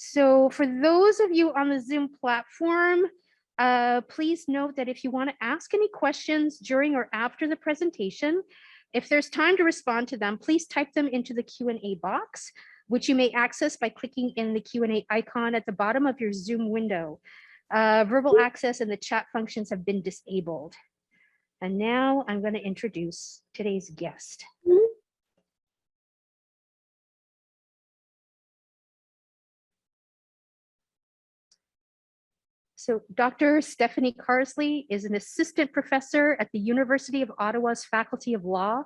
So for those of you on the Zoom platform, please note that if you want to ask any questions during or after the presentation, if there's time to respond to them, please type them into the Q&A box, which you may access by clicking in the Q&A icon at the bottom of your Zoom window. Verbal access and the chat functions have been disabled. And now I'm going to introduce today's guest. So Dr. Stefanie Carsley is an assistant professor at the University of Ottawa's Faculty of Law,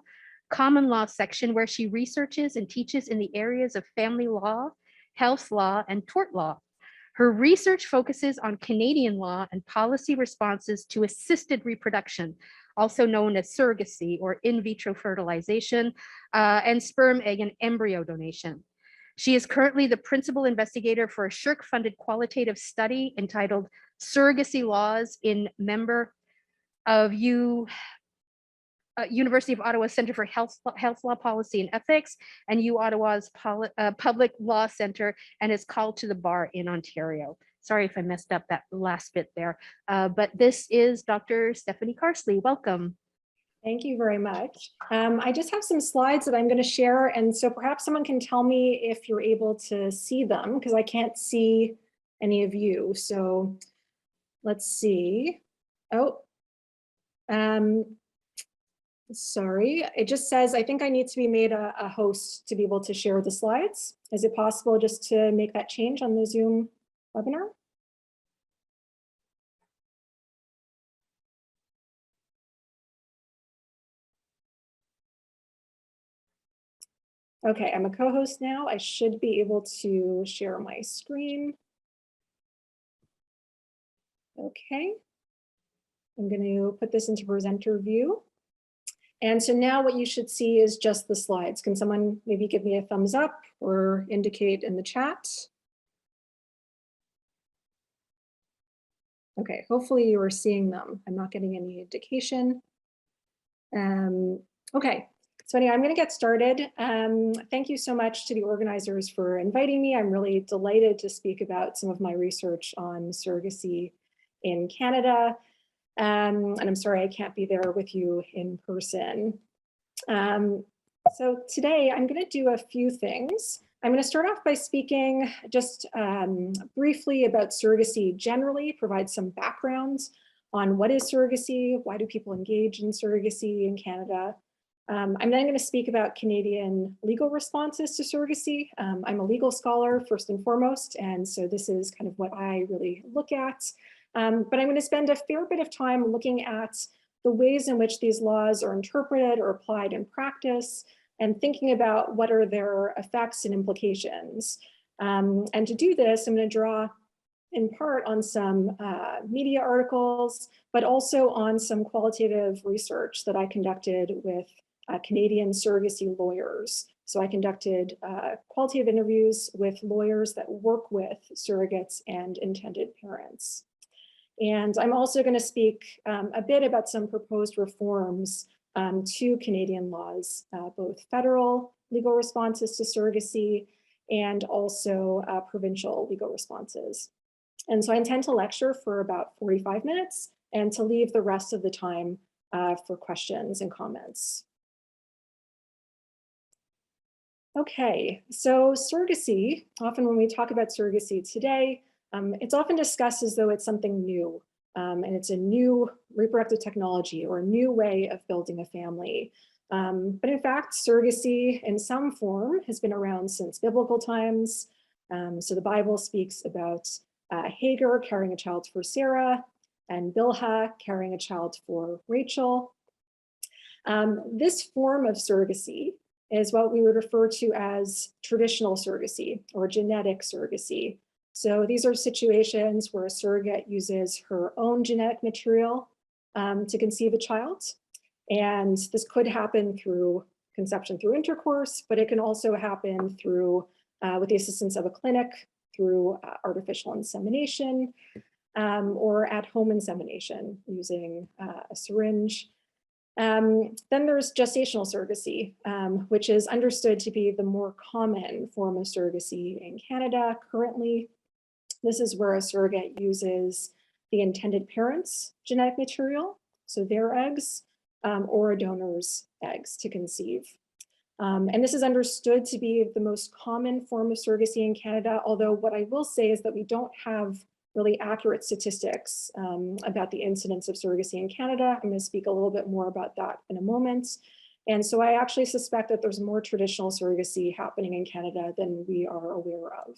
Common Law section, where she researches and teaches in the areas of family law, health law, and tort law. Her research focuses on Canadian law and policy responses to assisted reproduction, also known as surrogacy or in vitro fertilization, and sperm, egg, and embryo donation. She is currently the principal investigator for a SSHRC-funded qualitative study entitled Surrogacy Laws in member of University of Ottawa Center for Health Law Policy and Ethics and Ottawa's Public Law Center, and is called to the bar in Ontario. Sorry if I messed up that last bit there, but this is Dr. Stefanie Carsley. Welcome. Thank you very much. I just have some slides that I'm going to share, and so perhaps someone can tell me if you're able to see them, because I can't see any of you. So let's see. Oh, sorry. It just says, I think I need to be made a host to be able to share the slides. Is it possible just to make that change on the Zoom webinar? Okay, I'm a co-host now. I should be able to share my screen. Okay, I'm going to put this into presenter view. And so now what you should see is just the slides. Can someone maybe give me a thumbs up or indicate in the chat? Okay, hopefully you are seeing them. I'm not getting any indication. Okay. So anyway, I'm going to get started. Thank you so much to the organizers for inviting me. I'm really delighted to speak about some of my research on surrogacy in Canada. And I'm sorry I can't be there with you in person. So today I'm going to do a few things. I'm going to start off by speaking just briefly about surrogacy generally, provide some backgrounds on what is surrogacy, why do people engage in surrogacy in Canada. I'm then going to speak about Canadian legal responses to surrogacy. I'm a legal scholar first and foremost, and so this is kind of what I really look at. But I'm going to spend a fair bit of time looking at the ways in which these laws are interpreted or applied in practice, and thinking about what are their effects and implications. And to do this, I'm going to draw in part on some media articles, but also on some qualitative research that I conducted with Canadian surrogacy lawyers. So I conducted qualitative interviews with lawyers that work with surrogates and intended parents. And I'm also going to speak a bit about some proposed reforms to Canadian laws, both federal legal responses to surrogacy and also provincial legal responses. And so I intend to lecture for about 45 minutes and to leave the rest of the time for questions and comments. Okay, so surrogacy, often when we talk about surrogacy today, it's often discussed as though it's something new, and it's a new reproductive technology or a new way of building a family. But in fact, surrogacy in some form has been around since biblical times. So the Bible speaks about Hagar carrying a child for Sarah and Bilhah carrying a child for Rachel. This form of surrogacy is what we would refer to as traditional surrogacy or genetic surrogacy. So these are situations where a surrogate uses her own genetic material to conceive a child. And this could happen through conception through intercourse, but it can also happen through, with the assistance of a clinic, through artificial insemination or at-home insemination using a syringe. Then there's gestational surrogacy, which is understood to be the more common form of surrogacy in Canada currently. This is where a surrogate uses the intended parent's genetic material, so their eggs, or a donor's eggs to conceive. And this is understood to be the most common form of surrogacy in Canada, although what I will say is that we don't have really accurate statistics about the incidence of surrogacy in Canada. I'm going to speak a little bit more about that in a moment. And so I actually suspect that there's more traditional surrogacy happening in Canada than we are aware of.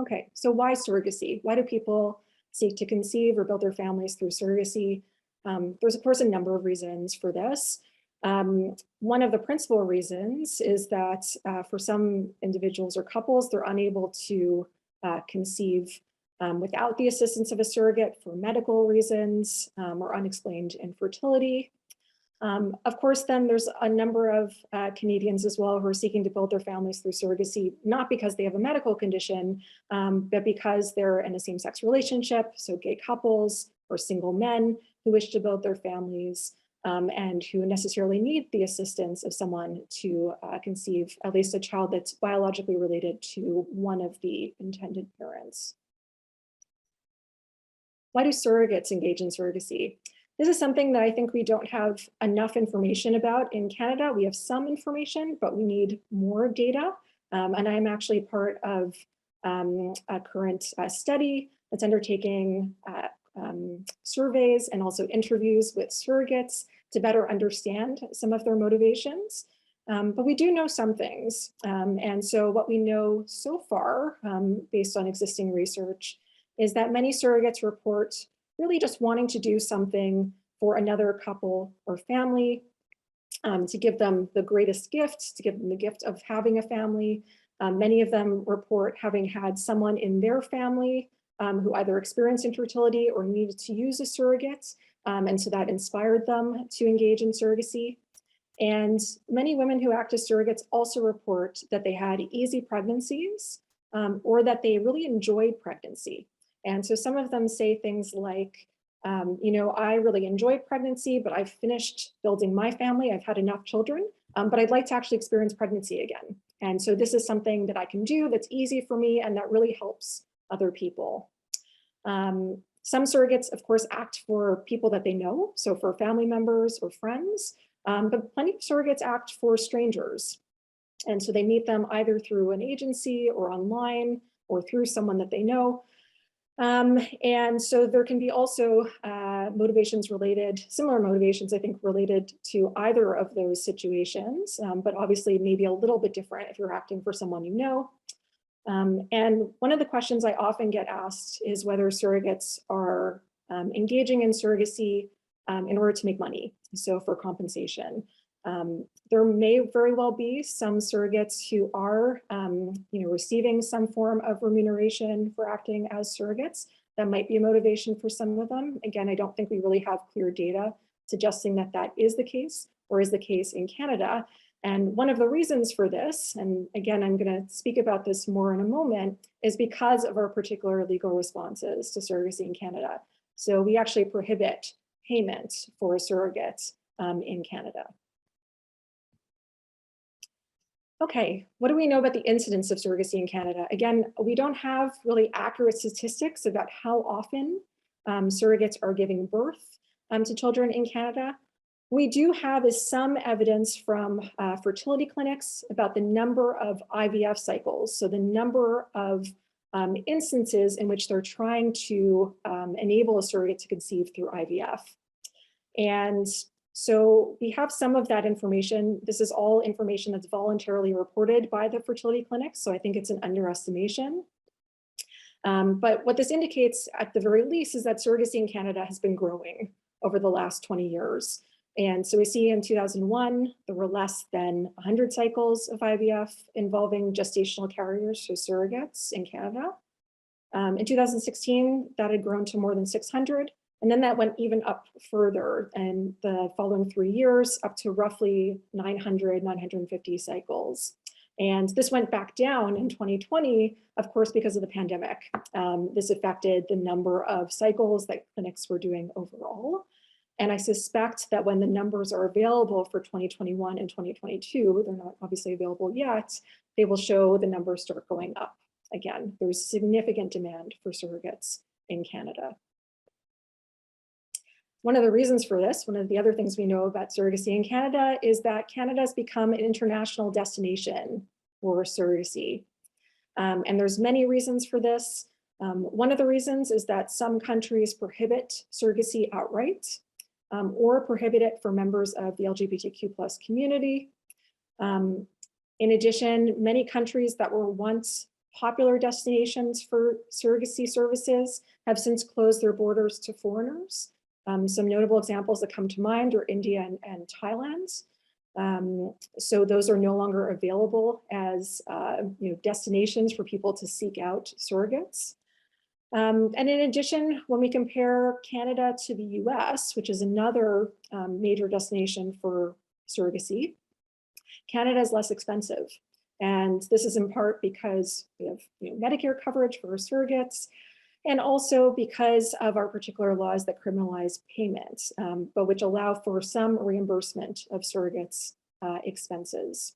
Okay, so why surrogacy? Why do people seek to conceive or build their families through surrogacy? There's of course a number of reasons for this. One of the principal reasons is that for some individuals or couples, they're unable to conceive without the assistance of a surrogate for medical reasons or unexplained infertility. Of course, then there's a number of Canadians as well who are seeking to build their families through surrogacy, not because they have a medical condition, but because they're in a same-sex relationship, so gay couples or single men who wish to build their families and who necessarily need the assistance of someone to conceive at least a child that's biologically related to one of the intended parents. Why do surrogates engage in surrogacy? This is something that I think we don't have enough information about in Canada. We have some information, but we need more data. And I'm actually part of a current study that's undertaking surveys and also interviews with surrogates to better understand some of their motivations. But we do know some things. And so what we know so far, based on existing research, is that many surrogates report really just wanting to do something for another couple or family, to give them the greatest gift, to give them the gift of having a family. Many of them report having had someone in their family who either experienced infertility or needed to use a surrogate, and so that inspired them to engage in surrogacy. And many women who act as surrogates also report that they had easy pregnancies or that they really enjoyed pregnancy. And so some of them say things like, I really enjoyed pregnancy, but I've finished building my family. I've had enough children, but I'd like to actually experience pregnancy again. And so this is something that I can do that's easy for me and that really helps other people. Some surrogates, of course, act for people that they know, so for family members or friends, but plenty of surrogates act for strangers. And so they meet them either through an agency or online or through someone that they know. And so there can be also motivations related, similar motivations, I think, related to either of those situations, but obviously maybe a little bit different if you're acting for someone you know. And one of the questions I often get asked is whether surrogates are engaging in surrogacy in order to make money, so for compensation. There may very well be some surrogates who are receiving some form of remuneration for acting as surrogates. That might be a motivation for some of them. Again, I don't think we really have clear data suggesting that that is the case or is the case in Canada. And one of the reasons for this, and again, I'm going to speak about this more in a moment, is because of our particular legal responses to surrogacy in Canada. So we actually prohibit payment for a surrogate in Canada. Okay, what do we know about the incidence of surrogacy in Canada? Again, we don't have really accurate statistics about how often surrogates are giving birth to children in Canada. We do have some evidence from fertility clinics about the number of IVF cycles, so the number of instances in which they're trying to enable a surrogate to conceive through IVF. And so we have some of that information. This is all information that's voluntarily reported by the fertility clinics, so I think it's an underestimation. But what this indicates at the very least is that surrogacy in Canada has been growing over the last 20 years. And so we see in 2001, there were less than 100 cycles of IVF involving gestational carriers, so surrogates in Canada. In 2016, that had grown to more than 600. And then that went even up further in the following 3 years, up to roughly 900, 950 cycles. And this went back down in 2020, of course, because of the pandemic. This affected the number of cycles that clinics were doing overall. And I suspect that when the numbers are available for 2021 and 2022, they're not obviously available yet, they will show the numbers start going up. Again, there's significant demand for surrogates in Canada. One of the reasons for this, one of the other things we know about surrogacy in Canada is that Canada has become an international destination for surrogacy. And there's many reasons for this. One of the reasons is that some countries prohibit surrogacy outright or prohibit it for members of the LGBTQ+ community. In addition, many countries that were once popular destinations for surrogacy services have since closed their borders to foreigners. Some notable examples that come to mind are India and Thailand. So those are no longer available as destinations for people to seek out surrogates. And in addition, when we compare Canada to the US, which is another major destination for surrogacy, Canada is less expensive. And this is in part because we have Medicare coverage for surrogates, and also because of our particular laws that criminalize payments, but which allow for some reimbursement of surrogates' expenses.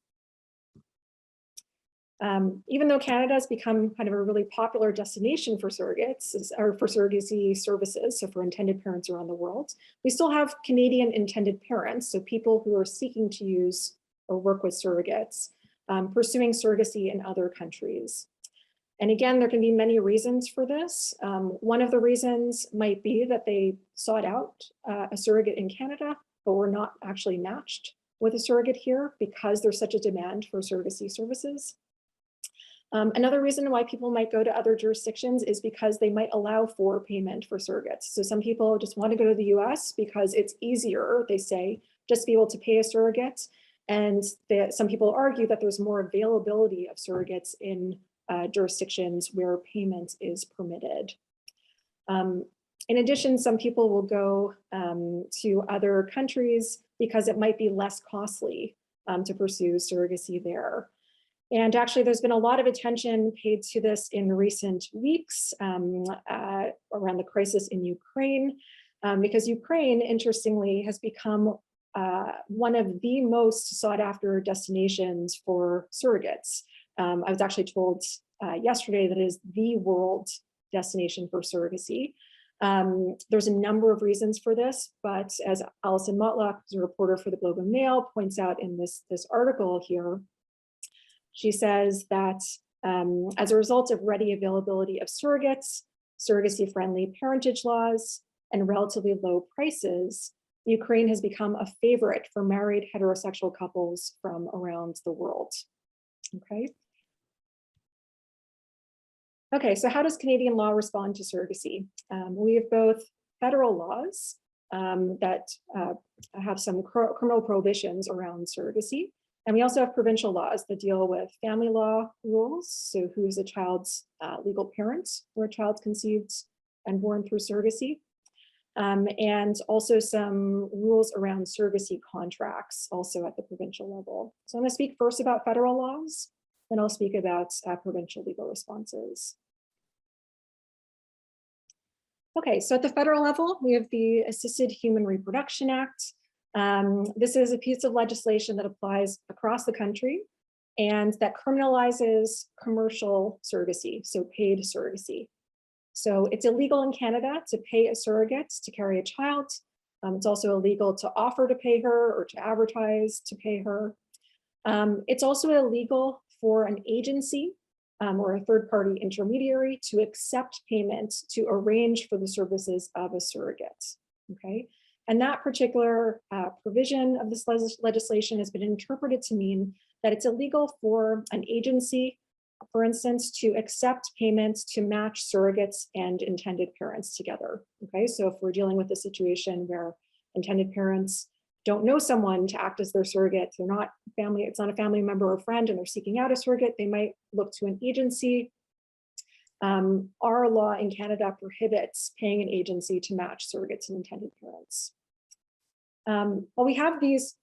Even though Canada has become kind of a really popular destination for surrogates or for surrogacy services, so for intended parents around the world, we still have Canadian intended parents, so people who are seeking to use or work with surrogates, pursuing surrogacy in other countries. And again, there can be many reasons for this. One of the reasons might be that they sought out a surrogate in Canada, but were not actually matched with a surrogate here because there's such a demand for surrogacy services. Another reason why people might go to other jurisdictions is because they might allow for payment for surrogates. So some people just want to go to the US because it's easier, they say, just to be able to pay a surrogate. And some people argue that there's more availability of surrogates in jurisdictions where payment is permitted. In addition, some people will go to other countries because it might be less costly to pursue surrogacy there. And actually, there's been a lot of attention paid to this in recent weeks around the crisis in Ukraine, because Ukraine, interestingly, has become one of the most sought after destinations for surrogates. I was actually told yesterday that it is the world destination for surrogacy. There's a number of reasons for this, but as Alison Motlock, who's a reporter for the Globe and Mail, points out in this article here, she says that as a result of ready availability of surrogates, surrogacy-friendly parentage laws, and relatively low prices, Ukraine has become a favorite for married heterosexual couples from around the world. Okay. Okay, so how does Canadian law respond to surrogacy? We have both federal laws that have some criminal prohibitions around surrogacy, and we also have provincial laws that deal with family law rules, so who's a child's legal parent where a child's conceived and born through surrogacy, and also some rules around surrogacy contracts, also at the provincial level. So I'm going to speak first about federal laws, then I'll speak about provincial legal responses. Okay, so at the federal level, we have the Assisted Human Reproduction Act. This is a piece of legislation that applies across the country and that criminalizes commercial surrogacy, so paid surrogacy. So it's illegal in Canada to pay a surrogate to carry a child. It's also illegal to offer to pay her or to advertise to pay her. It's also illegal for an agency or a third-party intermediary to accept payment to arrange for the services of a surrogate, okay? And that particular provision of this legislation has been interpreted to mean that it's illegal for an agency, for instance, to accept payments to match surrogates and intended parents together, okay? So if we're dealing with a situation where intended parents don't know someone to act as their surrogate, they're not family, it's not a family member or friend, and they're seeking out a surrogate, they might look to an agency. Our law in Canada prohibits paying an agency to match surrogates and intended parents. While we have these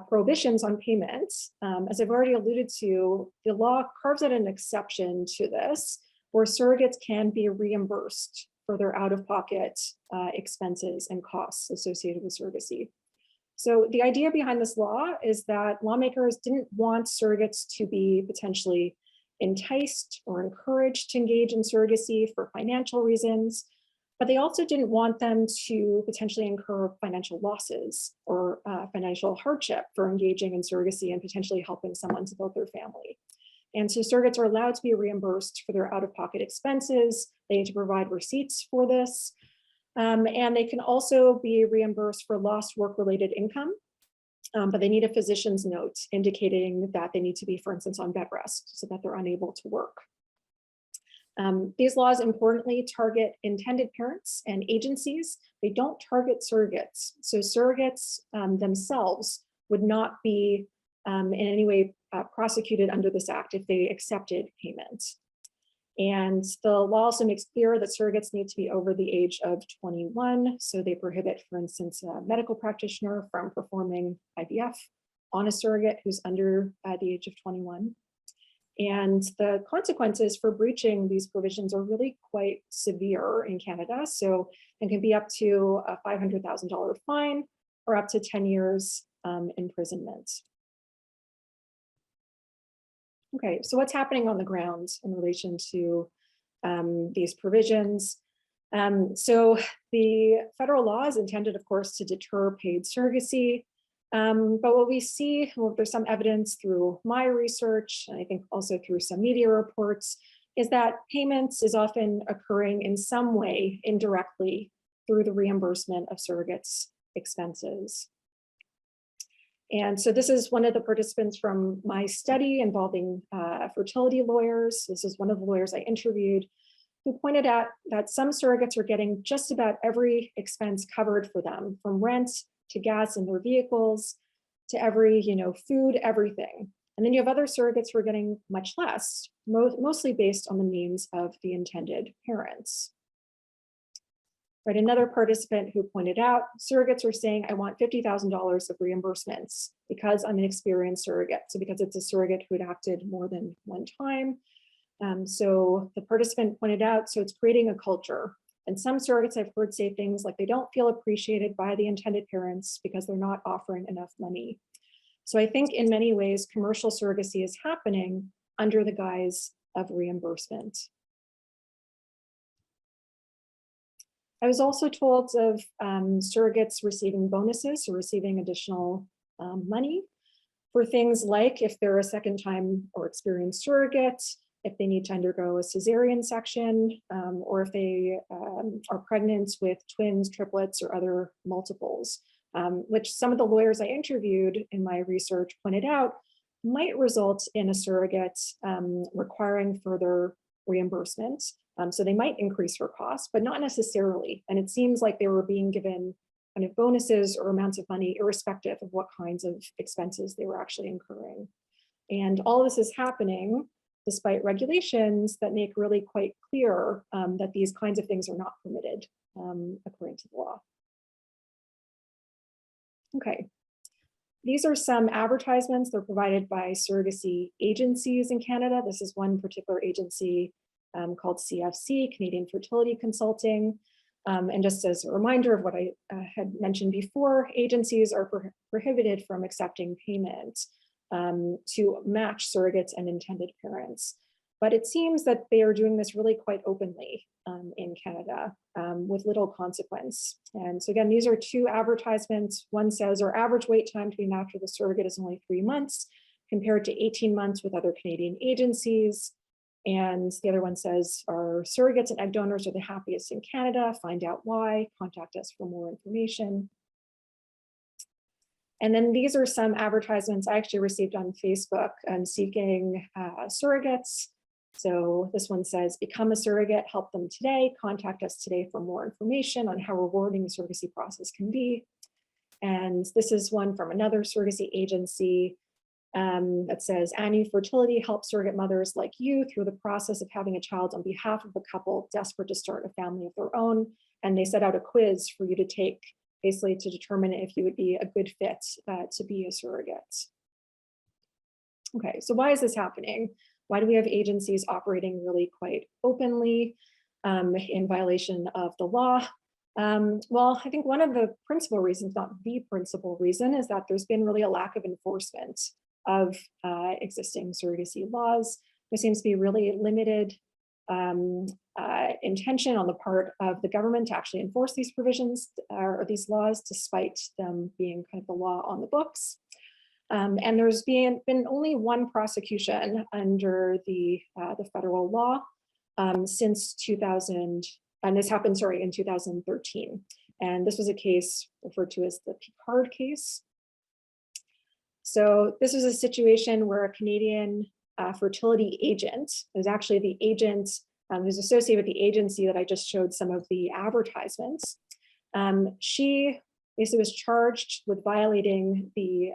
prohibitions on payments, as I've already alluded to, the law carves out an exception to this, where surrogates can be reimbursed for their out-of-pocket expenses and costs associated with surrogacy. So the idea behind this law is that lawmakers didn't want surrogates to be potentially enticed or encouraged to engage in surrogacy for financial reasons, but they also didn't want them to potentially incur financial losses or financial hardship for engaging in surrogacy and potentially helping someone to build their family. And so surrogates are allowed to be reimbursed for their out-of-pocket expenses. They need to provide receipts for this. And they can also be reimbursed for lost work-related income, but they need a physician's note indicating that they need to be, for instance, on bed rest so that they're unable to work. These laws importantly target intended parents and agencies. They don't target surrogates. So surrogates themselves would not be in any way prosecuted under this act if they accepted payment. And the law also makes clear that surrogates need to be over the age of 21. So they prohibit, for instance, a medical practitioner from performing IVF on a surrogate who's under the age of 21. And the consequences for breaching these provisions are really quite severe in Canada. So it can be up to a $500,000 fine or up to 10 years imprisonment. Okay, so what's happening on the ground in relation to these provisions? So the federal law is intended, of course, to deter paid surrogacy. But what we see, well, there's some evidence through my research, and I think also through some media reports, is that payments is often occurring in some way indirectly through the reimbursement of surrogates' expenses. And so this is one of the participants from my study involving fertility lawyers. This is one of the lawyers I interviewed who pointed out that some surrogates are getting just about every expense covered for them, from rent to gas in their vehicles to every, food, everything. And then you have other surrogates who are getting much less, mostly based on the means of the intended parents. Right, another participant who pointed out, surrogates are saying, I want $50,000 of reimbursements because I'm an experienced surrogate. So because it's a surrogate who had acted more than one time. So the participant pointed out, so it's creating a culture. And some surrogates I've heard say things like they don't feel appreciated by the intended parents because they're not offering enough money. So I think in many ways, commercial surrogacy is happening under the guise of reimbursement. I was also told of surrogates receiving bonuses or receiving additional money for things like if they're a second-time or experienced surrogate, if they need to undergo a cesarean section, or if they are pregnant with twins, triplets, or other multiples, which some of the lawyers I interviewed in my research pointed out might result in a surrogate requiring further reimbursement. So they might increase her costs, but not necessarily. And it seems like they were being given kind of bonuses or amounts of money, irrespective of what kinds of expenses they were actually incurring. And all of this is happening despite regulations that make really quite clear that these kinds of things are not permitted according to the law. Okay. These are some advertisements. They're provided by surrogacy agencies in Canada. This is one particular agency called CFC, Canadian Fertility Consulting. And just as a reminder of what I had mentioned before, agencies are prohibited from accepting payment to match surrogates and intended parents. But it seems that they are doing this really quite openly in Canada with little consequence. And so again, these are two advertisements. One says our average wait time to be matched with a surrogate is only 3 months compared to 18 months with other Canadian agencies. And the other one says our surrogates and egg donors are the happiest in Canada. Find out why, contact us for more information. And then these are some advertisements I actually received on Facebook seeking surrogates. So this one says, become a surrogate, help them today, contact us today for more information on how rewarding the surrogacy process can be. And this is one from another surrogacy agency that says, Anu Fertility helps surrogate mothers like you through the process of having a child on behalf of a couple desperate to start a family of their own. And they set out a quiz for you to take, basically to determine if you would be a good fit to be a surrogate. Okay, so why is this happening? Why do we have agencies operating really quite openly? in violation of the law. Well, I think one of the principal reasons, not the principal reason, is that there's been really a lack of enforcement of existing surrogacy laws. There seems to be really limited intention on the part of the government to actually enforce these provisions or these laws, despite them being kind of the law on the books. And there's been only one prosecution under the federal law since 2000, and this happened, sorry, in 2013. And this was a case referred to as the Picard Case. So this was a situation where a Canadian fertility agent, it was actually the agent who's associated with the agency that I just showed some of the advertisements. She basically was charged with violating the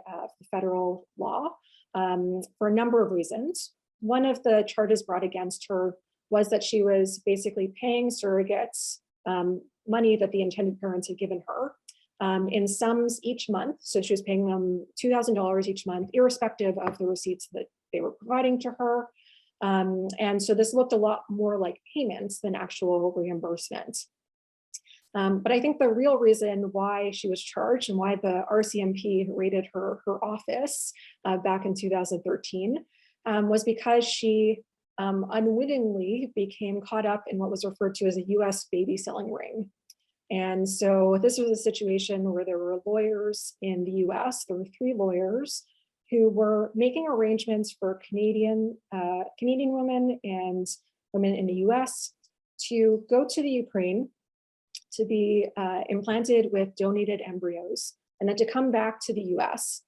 federal law for a number of reasons. One of the charges brought against her was that she was basically paying surrogates money that the intended parents had given her in sums each month. So she was paying them $2,000 each month, irrespective of the receipts that they were providing to her. And so this looked a lot more like payments than actual reimbursement. But I think the real reason why she was charged and why the RCMP raided her office back in 2013 was because she unwittingly became caught up in what was referred to as a US baby selling ring. And so this was a situation where there were lawyers in the US, there were 3 lawyers who were making arrangements for Canadian women and women in the US to go to the Ukraine to be implanted with donated embryos and then to come back to the US.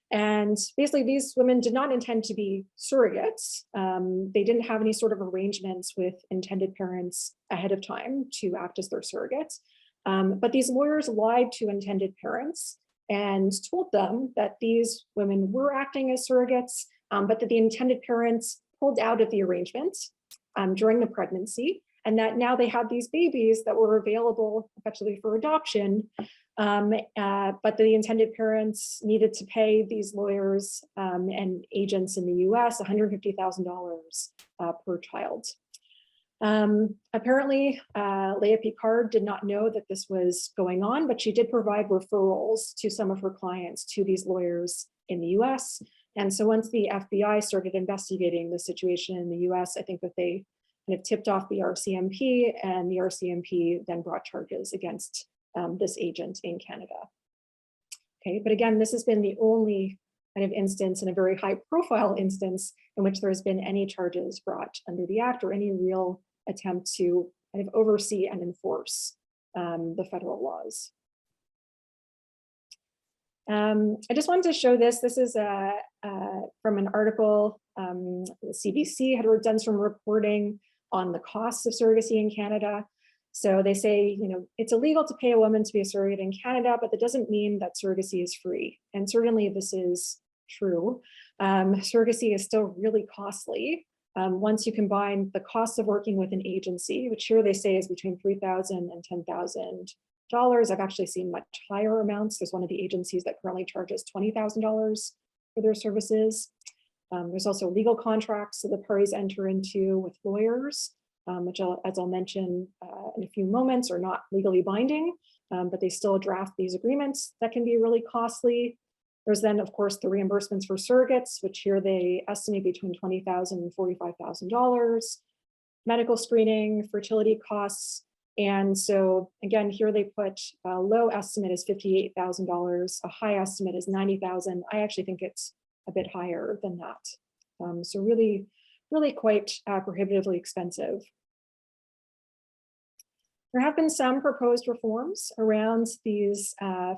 And basically these women did not intend to be surrogates. They didn't have any sort of arrangements with intended parents ahead of time to act as their surrogates. But these lawyers lied to intended parents and told them that these women were acting as surrogates, but that the intended parents pulled out of the arrangement during the pregnancy, and that now they had these babies that were available effectively for adoption, but the intended parents needed to pay these lawyers and agents in the US $150,000 per child. Apparently, Leah Picard did not know that this was going on, but she did provide referrals to some of her clients to these lawyers in the US. And so once the FBI started investigating the situation in the US, I think that they kind of tipped off the RCMP, and the RCMP then brought charges against this agent in Canada. Okay, but again, this has been the only kind of instance, and a very high profile instance, in which there has been any charges brought under the act or any real attempt to kind of oversee and enforce the federal laws. I just wanted to show this. This is from an article. The CBC had done some reporting on the costs of surrogacy in Canada. So they say, you know, it's illegal to pay a woman to be a surrogate in Canada, but that doesn't mean that surrogacy is free. And certainly this is true. Surrogacy is still really costly. Once you combine the cost of working with an agency, which here they say is between $3,000 and $10,000. I've actually seen much higher amounts. There's one of the agencies that currently charges $20,000 for their services. There's also legal contracts that the parties enter into with lawyers, which as I'll mention in a few moments, are not legally binding, but they still draft these agreements that can be really costly. There's then, of course, the reimbursements for surrogates, which here they estimate between $20,000 and $45,000, medical screening, fertility costs. And so again, here they put a low estimate is $58,000, a high estimate is $90,000. I actually think it's a bit higher than that. So really, really quite prohibitively expensive. There have been some proposed reforms around these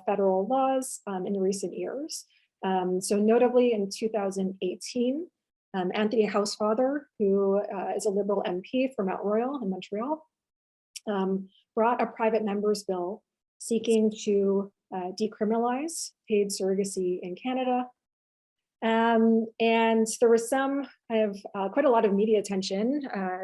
federal laws in the recent years. So notably in 2018, Anthony Housefather, who is a Liberal MP from Mount Royal in Montreal, brought a private member's bill seeking to decriminalize paid surrogacy in Canada. And there was some kind of quite a lot of media attention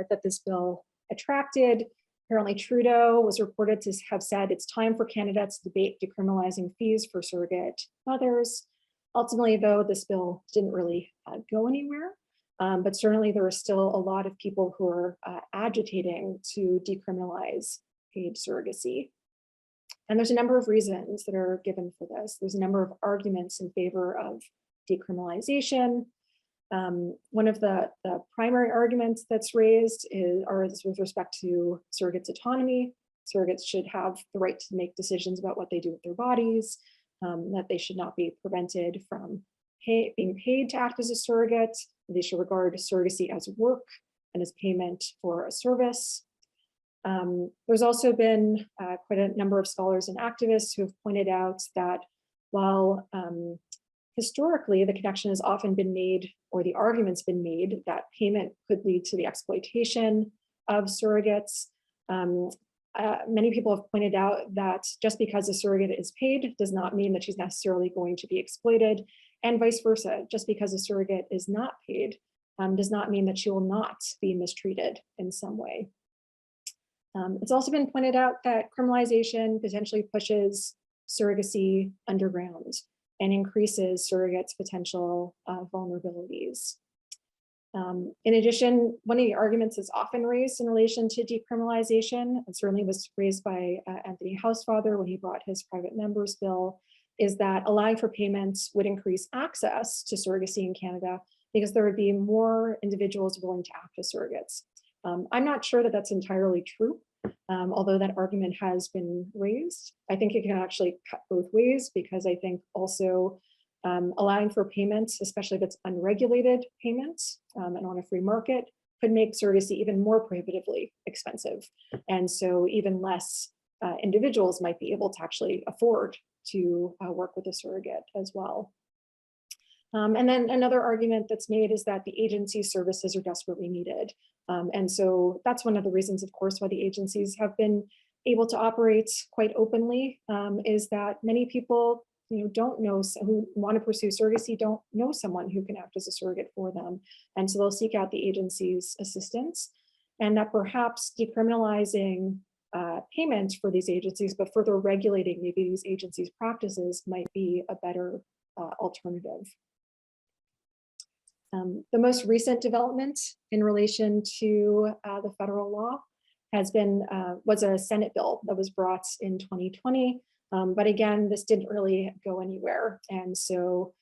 that this bill attracted. Apparently Trudeau was reported to have said it's time for Canada to debate decriminalizing fees for surrogate mothers. Ultimately, though, this bill didn't really go anywhere. But certainly there are still a lot of people who are agitating to decriminalize paid surrogacy. And there's a number of reasons that are given for this. There's a number of arguments in favor of decriminalization. One of the primary arguments that's raised is with respect to surrogates' autonomy. Surrogates should have the right to make decisions about what they do with their bodies, that they should not be prevented from being paid to act as a surrogate. They should regard surrogacy as work and as payment for a service. There's also been quite a number of scholars and activists who have pointed out that while historically the connection has often been made, or the argument's been made, that payment could lead to the exploitation of surrogates, many people have pointed out that just because a surrogate is paid does not mean that she's necessarily going to be exploited, and vice versa. Just because a surrogate is not paid does not mean that she will not be mistreated in some way. It's also been pointed out that criminalization potentially pushes surrogacy underground and increases surrogates' potential vulnerabilities. In addition, one of the arguments that's often raised in relation to decriminalization, and certainly was raised by Anthony Housefather when he brought his private members bill, is that allowing for payments would increase access to surrogacy in Canada because there would be more individuals willing to act as surrogates. I'm not sure that that's entirely true, although that argument has been raised. I think it can actually cut both ways, because I think also allowing for payments, especially if it's unregulated payments and on a free market, could make surrogacy even more prohibitively expensive. And so even less individuals might be able to actually afford to work with a surrogate as well. And then another argument that's made is that the agency's services are desperately needed. And so that's one of the reasons, of course, why the agencies have been able to operate quite openly, is that many people don't know, who want to pursue surrogacy don't know someone who can act as a surrogate for them. And so they'll seek out the agency's assistance, and that perhaps decriminalizing payment for these agencies, but further regulating maybe these agencies' practices might be a better alternative. The most recent development in relation to the federal law was a Senate bill that was brought in 2020. But again, this didn't really go anywhere. And so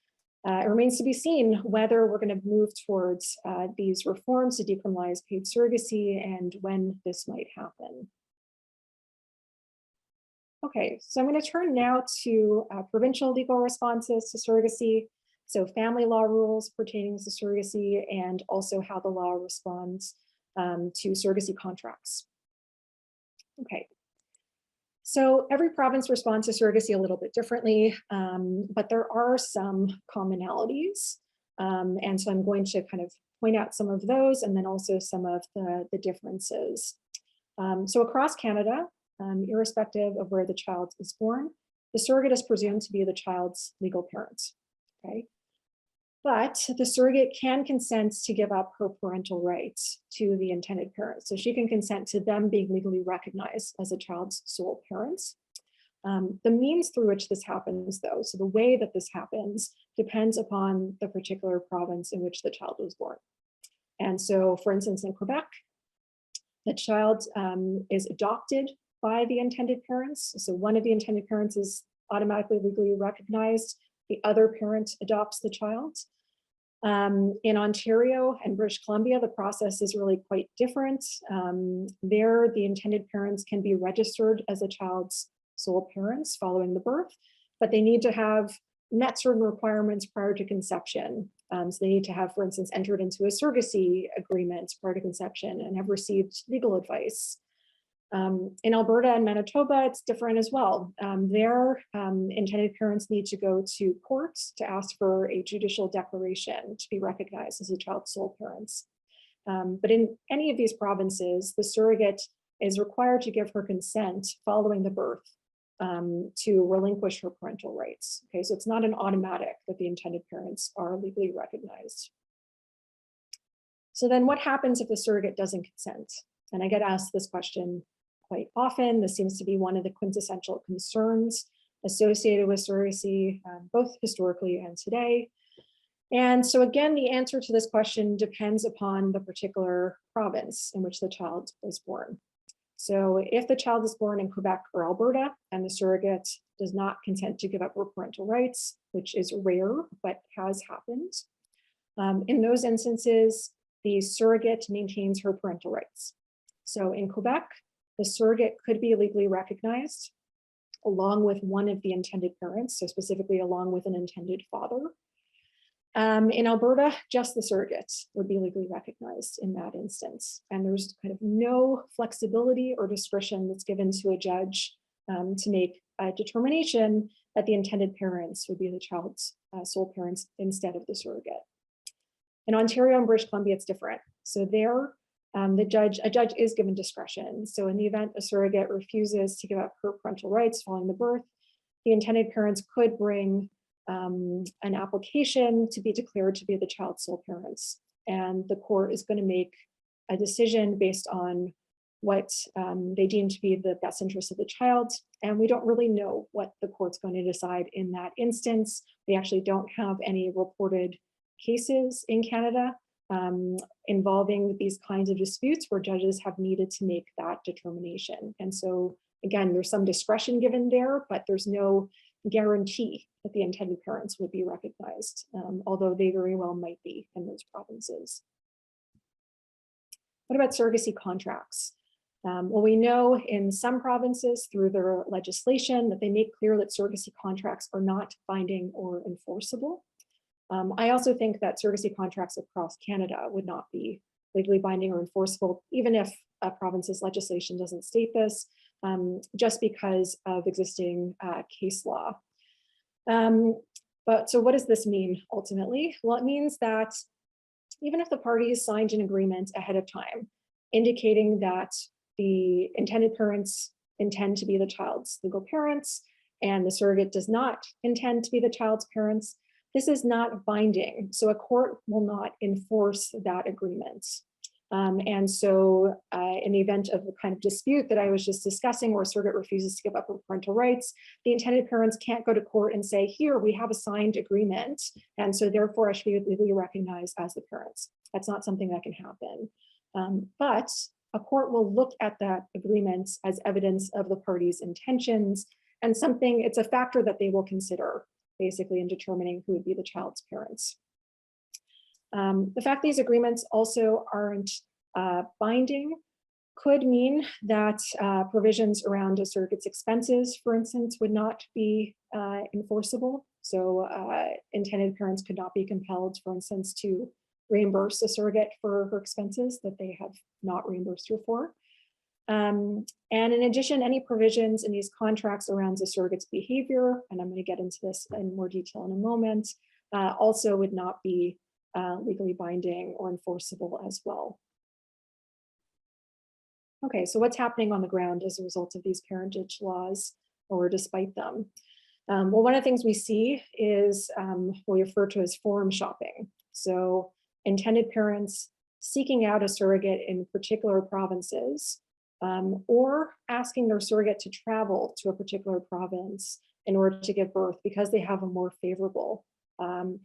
it remains to be seen whether we're going to move towards these reforms to decriminalize paid surrogacy and when this might happen. Okay, so I'm going to turn now to provincial legal responses to surrogacy. So family law rules pertaining to surrogacy, and also how the law responds to surrogacy contracts. Okay. So every province responds to surrogacy a little bit differently, but there are some commonalities. And so I'm going to kind of point out some of those, and then also some of the differences. So across Canada, irrespective of where the child is born, the surrogate is presumed to be the child's legal parent. Okay. But the surrogate can consent to give up her parental rights to the intended parent. So she can consent to them being legally recognized as a child's sole parents. The means through which this happens, though, so the way that this happens depends upon the particular province in which the child was born. And so, for instance, in Quebec, the child is adopted by the intended parents. So one of the intended parents is automatically legally recognized. The other parent adopts the child. In Ontario and British Columbia, the process is really quite different. There, the intended parents can be registered as a child's sole parents following the birth, but they need to have met certain requirements prior to conception. So they need to have, for instance, entered into a surrogacy agreement prior to conception and have received legal advice. In Alberta and Manitoba, it's different as well. Their intended parents need to go to court to ask for a judicial declaration to be recognized as a child's sole parents. But in any of these provinces, the surrogate is required to give her consent following the birth to relinquish her parental rights. Okay, so it's not an automatic that the intended parents are legally recognized. So then what happens if the surrogate doesn't consent? And I get asked this question quite often. This seems to be one of the quintessential concerns associated with surrogacy, both historically and today. And so again, the answer to this question depends upon the particular province in which the child was born. So if the child is born in Quebec or Alberta and the surrogate does not consent to give up her parental rights, which is rare, but has happened, in those instances, the surrogate maintains her parental rights. So in Quebec, the surrogate could be legally recognized along with one of the intended parents, so specifically along with an intended father. In Alberta, just the surrogate would be legally recognized in that instance. And there's kind of no flexibility or discretion that's given to a judge to make a determination that the intended parents would be the child's sole parents instead of the surrogate. In Ontario and British Columbia, it's different. So there, a judge is given discretion. So in the event a surrogate refuses to give up her parental rights following the birth, the intended parents could bring an application to be declared to be the child's sole parents. And the court is going to make a decision based on what they deem to be the best interest of the child. And we don't really know what the court's going to decide in that instance. We actually don't have any reported cases in Canada involving these kinds of disputes where judges have needed to make that determination. And so again, there's some discretion given there, but there's no guarantee that the intended parents would be recognized, although they very well might be in those provinces. What about surrogacy contracts? Well, we know in some provinces through their legislation that they make clear that surrogacy contracts are not binding or enforceable. I also think that surrogacy contracts across Canada would not be legally binding or enforceable, even if a province's legislation doesn't state this, just because of existing case law. But so what does this mean ultimately? Well, it means that even if the parties signed an agreement ahead of time, indicating that the intended parents intend to be the child's legal parents and the surrogate does not intend to be the child's parents, this is not binding. So a court will not enforce that agreement. And so in the event of the kind of dispute that I was just discussing where a surrogate refuses to give up her parental rights, the intended parents can't go to court and say, here, we have a signed agreement, and so therefore I should be legally recognized as the parents. That's not something that can happen. But a court will look at that agreement as evidence of the parties' intentions and something, it's a factor that they will consider basically in determining who would be the child's parents. The fact these agreements also aren't binding could mean that provisions around a surrogate's expenses, for instance, would not be enforceable. So intended parents could not be compelled, for instance, to reimburse a surrogate for her expenses that they have not reimbursed her for. And in addition, any provisions in these contracts around the surrogate's behavior, and I'm going to get into this in more detail in a moment, also would not be legally binding or enforceable as well. Okay, so what's happening on the ground as a result of these parentage laws or despite them? Well, one of the things we see is what we refer to as forum shopping. So intended parents seeking out a surrogate in particular provinces or asking their surrogate to travel to a particular province in order to give birth because they have a more favorable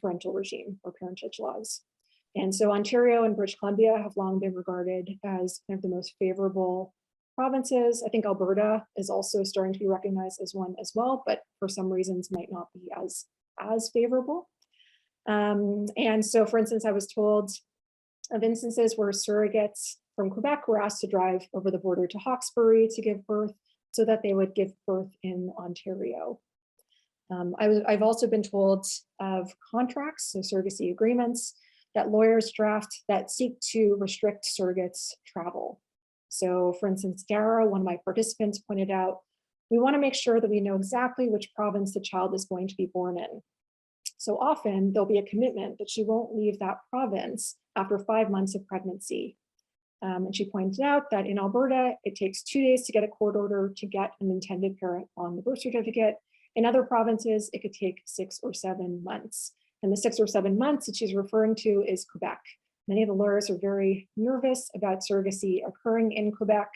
parental regime or parentage laws. And so Ontario and British Columbia have long been regarded as kind of the most favorable provinces. I think Alberta is also starting to be recognized as one as well, but for some reasons might not be as favorable. And so, for instance, I was told of instances where surrogates from Quebec were asked to drive over the border to Hawkesbury to give birth so that they would give birth in Ontario. I've also been told of contracts, so surrogacy agreements, that lawyers draft that seek to restrict surrogates' travel. So for instance, Dara, one of my participants, pointed out, we want to make sure that we know exactly which province the child is going to be born in. So often there'll be a commitment that she won't leave that province after 5 months of pregnancy. And she pointed out that in Alberta, it takes 2 days to get a court order to get an intended parent on the birth certificate. In other provinces, it could take 6 or 7 months. And the 6 or 7 months that she's referring to is Quebec. Many of the lawyers are very nervous about surrogacy occurring in Quebec,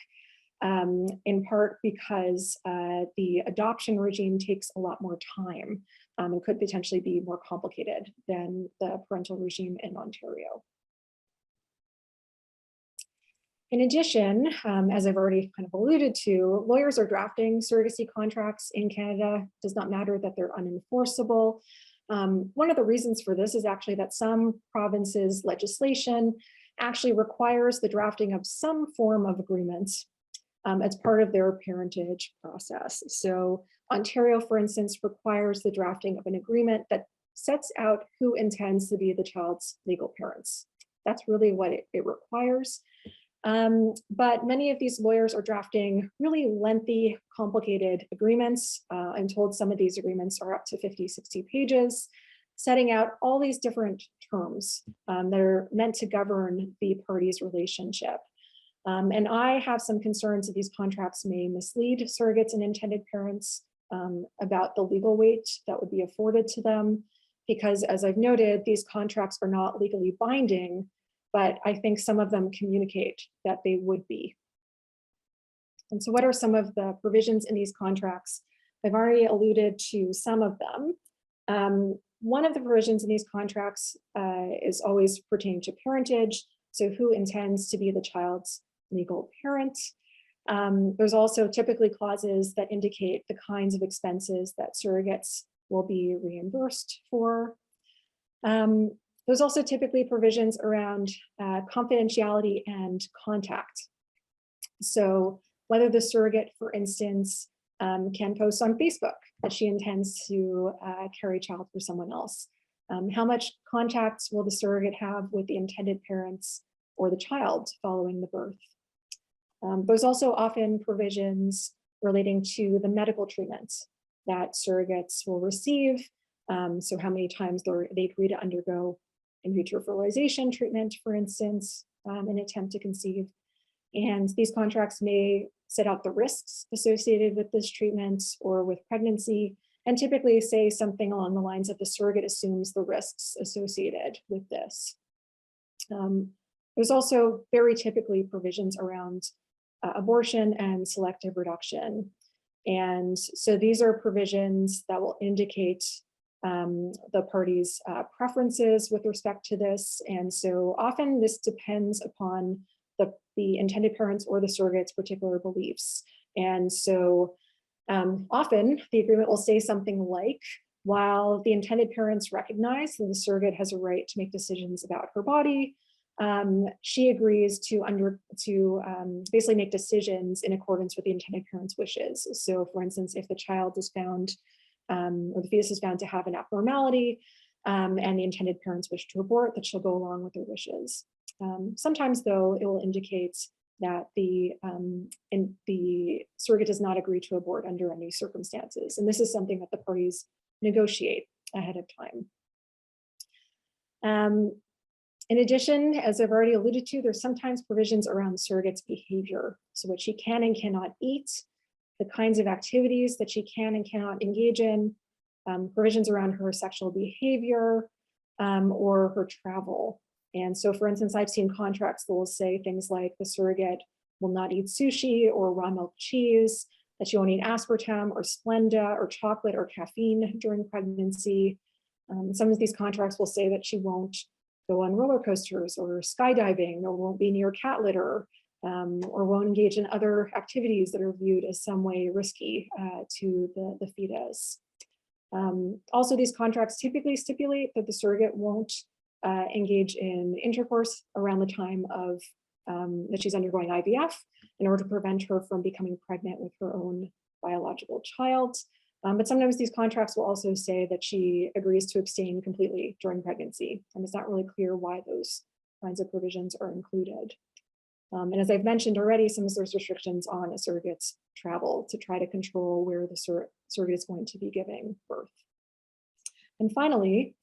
in part because the adoption regime takes a lot more time. and could potentially be more complicated than the parental regime in Ontario. In addition, as I've already kind of alluded to, lawyers are drafting surrogacy contracts in Canada. It does not matter that they're unenforceable. One of the reasons for this is actually that some provinces' legislation actually requires the drafting of some form of agreement as part of their parentage process. So Ontario, for instance, requires the drafting of an agreement that sets out who intends to be the child's legal parents. That's really what it requires. But many of these lawyers are drafting really lengthy, complicated agreements. I'm told some of these agreements are up to 50, 60 pages, setting out all these different terms that are meant to govern the parties' relationship. And I have some concerns that these contracts may mislead surrogates and intended parents about the legal weight that would be afforded to them, because as I've noted, these contracts are not legally binding, but I think some of them communicate that they would be. And so what are some of the provisions in these contracts? I've already alluded to some of them. One of the provisions in these contracts is always pertaining to parentage. So who intends to be the child's legal parent? There's also typically clauses that indicate the kinds of expenses that surrogates will be reimbursed for. There's also typically provisions around confidentiality and contact. So whether the surrogate, for instance, can post on Facebook that she intends to carry a child for someone else. How much contact will the surrogate have with the intended parents or the child following the birth? There's also often provisions relating to the medical treatments that surrogates will receive. So how many times they agree to undergo in vitro fertilization treatment, for instance, an attempt to conceive. And these contracts may set out the risks associated with this treatment or with pregnancy, and typically say something along the lines of the surrogate assumes the risks associated with this. There's also very typically provisions around abortion and selective reduction. And so these are provisions that will indicate the parties' preferences with respect to this. And so often this depends upon the intended parents or the surrogate's particular beliefs. And so often the agreement will say something like, while the intended parents recognize that the surrogate has a right to make decisions about her body, she agrees to basically make decisions in accordance with the intended parents' wishes. So for instance, if the child is found or the fetus is found to have an abnormality and the intended parents wish to abort, that she'll go along with their wishes. Sometimes though, it will indicate that the surrogate does not agree to abort under any circumstances. And this is something that the parties negotiate ahead of time. In addition, as I've already alluded to, there's sometimes provisions around the surrogate's behavior. So what she can and cannot eat, the kinds of activities that she can and cannot engage in, provisions around her sexual behavior or her travel. And so for instance, I've seen contracts that will say things like the surrogate will not eat sushi or raw milk cheese, that she won't eat aspartame or Splenda or chocolate or caffeine during pregnancy. Some of these contracts will say that she won't go on roller coasters or skydiving, or won't be near cat litter, or won't engage in other activities that are viewed as some way risky to the fetus. Also, these contracts typically stipulate that the surrogate won't engage in intercourse around the time of that she's undergoing IVF in order to prevent her from becoming pregnant with her own biological child. But sometimes these contracts will also say that she agrees to abstain completely during pregnancy, and it's not really clear why those kinds of provisions are included. And as I've mentioned already, some of those restrictions on a surrogate's travel to try to control where the surrogate is going to be giving birth. And finally,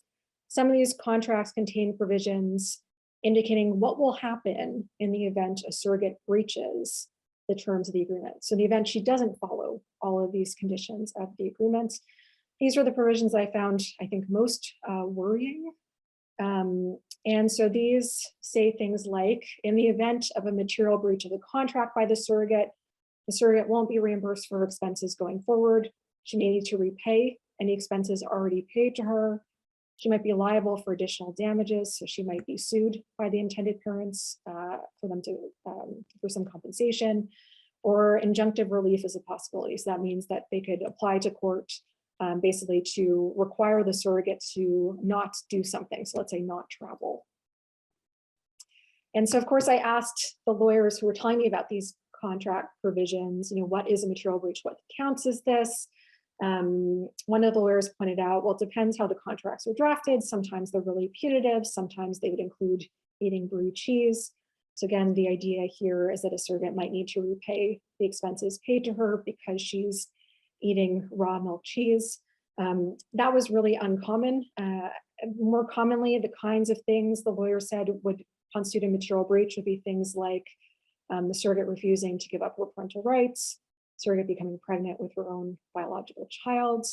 some of these contracts contain provisions indicating what will happen in the event a surrogate breaches the terms of the agreement. So in the event she doesn't follow all of these conditions of the agreement, these are the provisions I found, I think, most worrying. And so these say things like, in the event of a material breach of the contract by the surrogate won't be reimbursed for expenses going forward. She may need to repay any expenses already paid to her. She might be liable for additional damages, so she might be sued by the intended parents for them to for some compensation, or injunctive relief is a possibility. So that means that they could apply to court basically to require the surrogate to not do something. So let's say not travel. And so of course I asked the lawyers who were telling me about these contract provisions, what is a material breach? What counts as this? One of the lawyers pointed out, well, it depends how the contracts are drafted. Sometimes they're really punitive. Sometimes they would include eating brie cheese. So again, the idea here is that a surrogate might need to repay the expenses paid to her because she's eating raw milk cheese. That was really uncommon. More commonly, the kinds of things the lawyer said would constitute a material breach would be things like the surrogate refusing to give up her parental rights, surrogate becoming pregnant with her own biological child,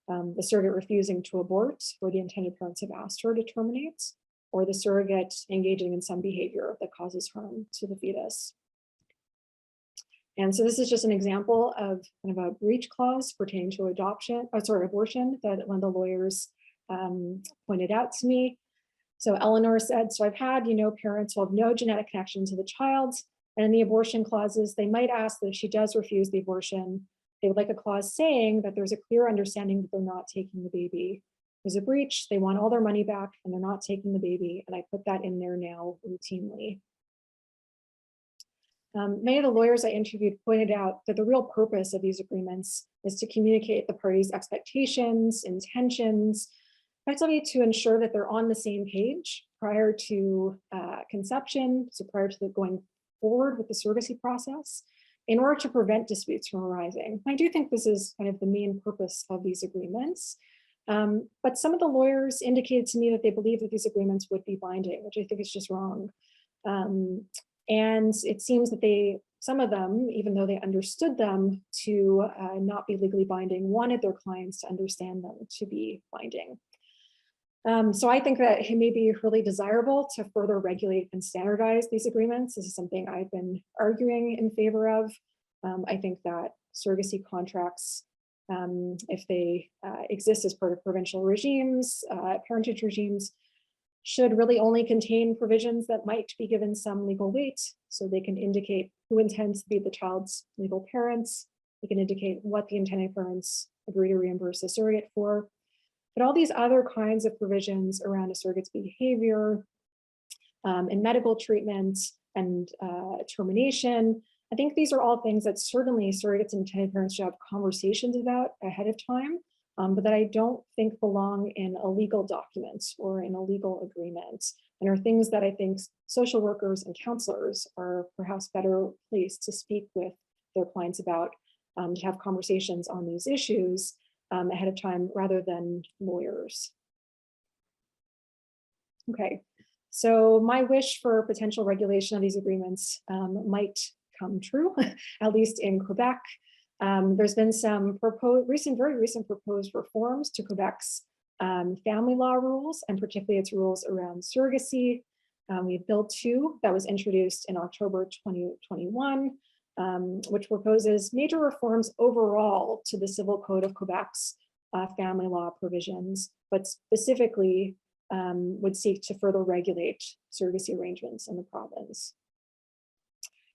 the surrogate refusing to abort where the intended parents have asked her to terminate, or the surrogate engaging in some behavior that causes harm to the fetus. And so this is just an example of kind of a breach clause pertaining to abortion that one of the lawyers pointed out to me. So Eleanor said, so I've had, parents who have no genetic connection to the child, and in the abortion clauses, they might ask that if she does refuse the abortion, they would like a clause saying that there's a clear understanding that they're not taking the baby. There's a breach, they want all their money back, and they're not taking the baby, and I put that in there now routinely. Many of the lawyers I interviewed pointed out that the real purpose of these agreements is to communicate the parties' expectations, intentions, effectively to ensure that they're on the same page prior to conception, so prior to going forward with the surrogacy process, in order to prevent disputes from arising. I do think this is kind of the main purpose of these agreements. But some of the lawyers indicated to me that they believe that these agreements would be binding, which I think is just wrong. And it seems that some of them, even though they understood them to not be legally binding, wanted their clients to understand them to be binding. So I think that it may be really desirable to further regulate and standardize these agreements. This is something I've been arguing in favor of. I think that surrogacy contracts, if they exist as part of provincial regimes, parentage regimes, should really only contain provisions that might be given some legal weight. So they can indicate who intends to be the child's legal parents. They can indicate what the intended parents agree to reimburse the surrogate for. But all these other kinds of provisions around a surrogate's behavior and medical treatment and termination, I think these are all things that certainly surrogates and intended parents should have conversations about ahead of time, but that I don't think belong in a legal document or in a legal agreement, and are things that I think social workers and counselors are perhaps better placed to speak with their clients about, to have conversations on these issues ahead of time rather than lawyers. Okay, so my wish for potential regulation of these agreements might come true, at least in Quebec. There's been some very recent proposed reforms to Quebec's family law rules, and particularly its rules around surrogacy. We have Bill 2 that was introduced in October 2021, which proposes major reforms overall to the Civil Code of Quebec's family law provisions, but specifically would seek to further regulate surrogacy arrangements in the province.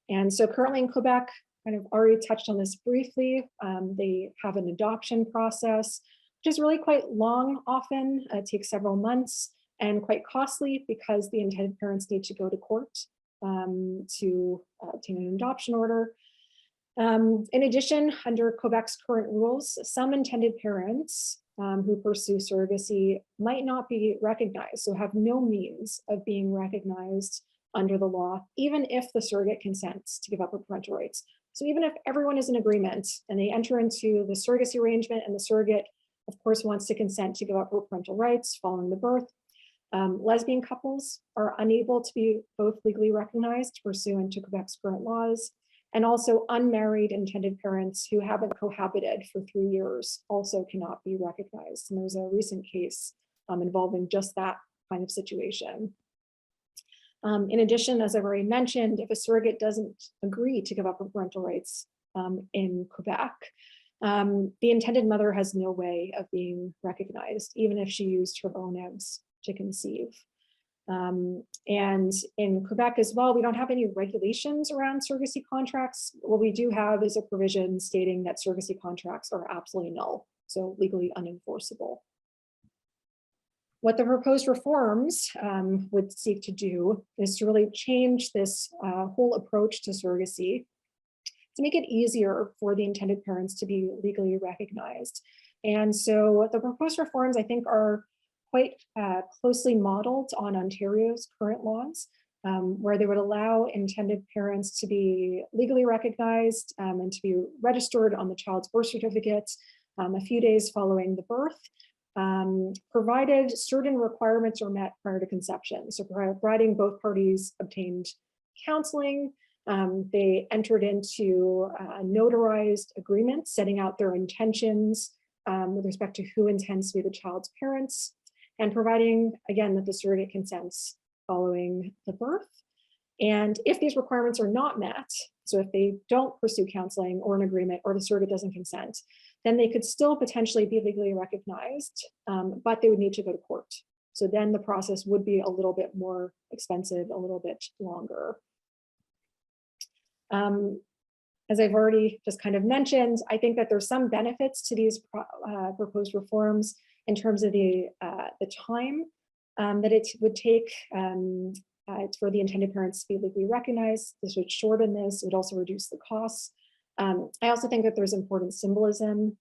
And so currently in Quebec, kind of already touched on this briefly, they have an adoption process, which is really quite long often. It takes several months and quite costly because the intended parents need to go to court to obtain an adoption order. In addition, under Quebec's current rules, some intended parents who pursue surrogacy might not be recognized, so have no means of being recognized under the law, even if the surrogate consents to give up her parental rights. So even if everyone is in agreement and they enter into the surrogacy arrangement and the surrogate, of course, wants to consent to give up her parental rights following the birth, lesbian couples are unable to be both legally recognized pursuant to Quebec's current laws, and also unmarried intended parents who haven't cohabited for 3 years also cannot be recognized. And there's a recent case involving just that kind of situation. In addition, as I've already mentioned, if a surrogate doesn't agree to give up her parental rights in Quebec, the intended mother has no way of being recognized, even if she used her own eggs to conceive. And in Quebec as well, we don't have any regulations around surrogacy contracts. What we do have is a provision stating that surrogacy contracts are absolutely null, so legally unenforceable. What the proposed reforms would seek to do is to really change this whole approach to surrogacy to make it easier for the intended parents to be legally recognized. And so the proposed reforms, I think, are quite closely modeled on Ontario's current laws, where they would allow intended parents to be legally recognized and to be registered on the child's birth certificate a few days following the birth, provided certain requirements are met prior to conception. So providing both parties obtained counseling, they entered into notarized agreements setting out their intentions with respect to who intends to be the child's parents, and providing, again, that the surrogate consents following the birth. And if these requirements are not met, so if they don't pursue counseling or an agreement, or the surrogate doesn't consent, then they could still potentially be legally recognized, but they would need to go to court. So then the process would be a little bit more expensive, a little bit longer. As I've already just kind of mentioned, I think that there's some benefits to these proposed reforms in terms of the time that it would take for the intended parents to be legally recognized. This would shorten this. It would also reduce the costs. I also think that there's important symbolism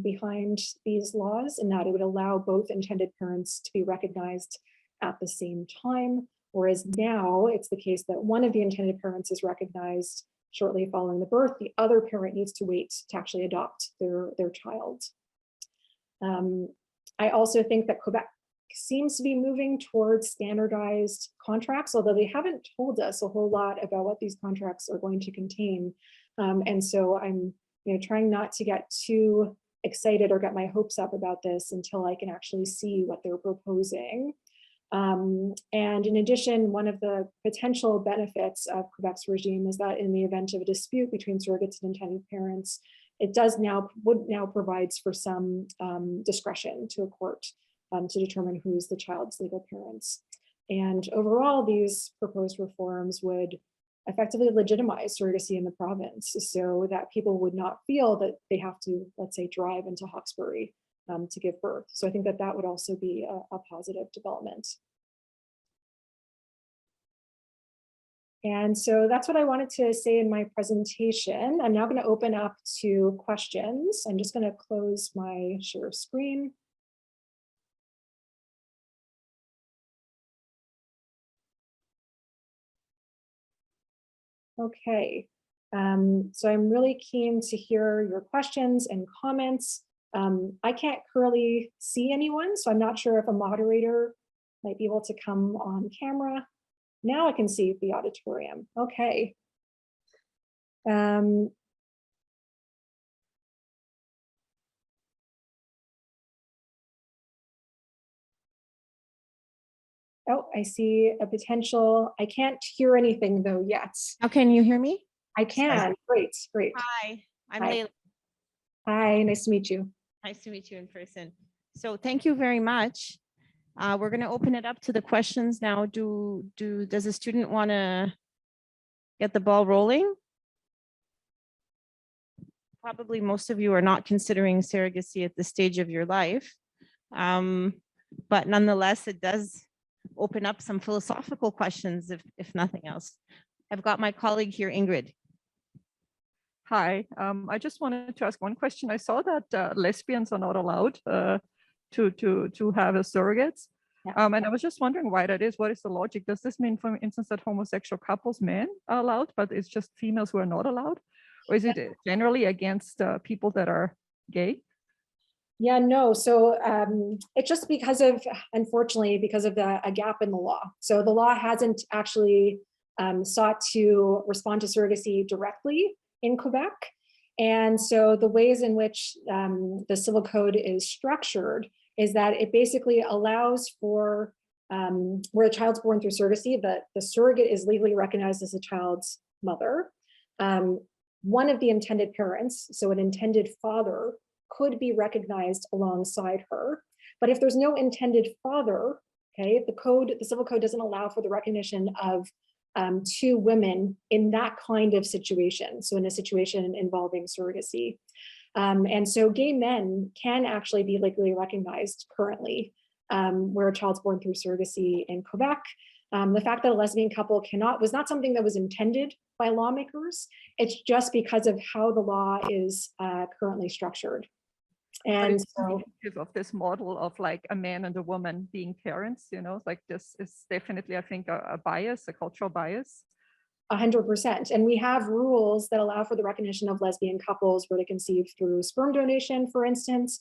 behind these laws, in that it would allow both intended parents to be recognized at the same time, whereas now it's the case that one of the intended parents is recognized shortly following the birth. The other parent needs to wait to actually adopt their child. I also think that Quebec seems to be moving towards standardized contracts, although they haven't told us a whole lot about what these contracts are going to contain. And so I'm trying not to get too excited or get my hopes up about this until I can actually see what they're proposing. And in addition, one of the potential benefits of Quebec's regime is that in the event of a dispute between surrogates and intended parents, it would now provides for some discretion to a court to determine who's the child's legal parents. And overall, these proposed reforms would effectively legitimize surrogacy in the province, so that people would not feel that they have to, let's say, drive into Hawkesbury to give birth. So I think that that would also be a positive development. And so that's what I wanted to say in my presentation. I'm now going to open up to questions. I'm just going to close my share screen. Okay, so I'm really keen to hear your questions and comments. I can't currently see anyone, so I'm not sure if a moderator might be able to come on camera. Now I can see the auditorium. Okay. Oh, I see a potential. I can't hear anything though yet. How can you hear me? I can. Great, great. Hi, I'm Hi. Layla. Hi, nice to meet you. Nice to meet you in person. So thank you very much. We're going to open it up to the questions now. Does a student want to get the ball rolling? Probably most of you are not considering surrogacy at this stage of your life. But nonetheless, it does open up some philosophical questions, if nothing else. I've got my colleague here, Ingrid. Hi, I just wanted to ask one question. I saw that lesbians are not allowed to have a surrogates. Yeah. And I was just wondering why that is. What is the logic? Does this mean, for instance, that homosexual couples, men are allowed, but it's just females who are not allowed? Or is it generally against people that are gay? Yeah, no. So it's just because of, unfortunately, because of a gap in the law. So the law hasn't actually sought to respond to surrogacy directly in Quebec. And so the ways in which the civil code is structured is that it basically allows for where a child's born through surrogacy, the surrogate is legally recognized as a child's mother. one of the intended parents, so an intended father, could be recognized alongside her. But if there's no intended father, okay, the civil code doesn't allow for the recognition of two women in that kind of situation. So in a situation involving surrogacy. And so gay men can actually be legally recognized currently where a child's born through surrogacy in Quebec. The fact that a lesbian couple cannot was not something that was intended by lawmakers. It's just because of how the law is currently structured. And so of this model of like a man and a woman being parents, you know, like this is definitely, I think, a bias, a cultural bias. 100%. And we have rules that allow for the recognition of lesbian couples where they conceive through sperm donation, for instance.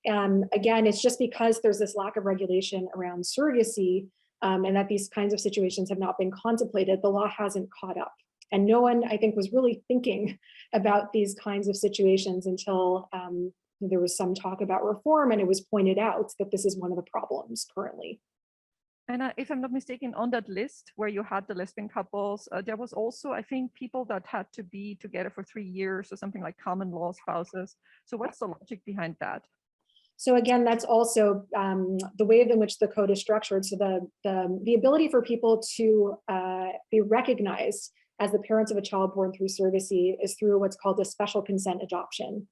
Again, it's just because there's this lack of regulation around surrogacy and that these kinds of situations have not been contemplated, the law hasn't caught up. And no one, I think, was really thinking about these kinds of situations until there was some talk about reform, and it was pointed out that this is one of the problems currently. And if I'm not mistaken, on that list where you had the lesbian couples, there was also, I think, people that had to be together for 3 years or something like common law spouses. So what's the logic behind that? So again, that's also the way in which the code is structured. So the ability for people to be recognized as the parents of a child born through surrogacy is through what's called a special consent adoption.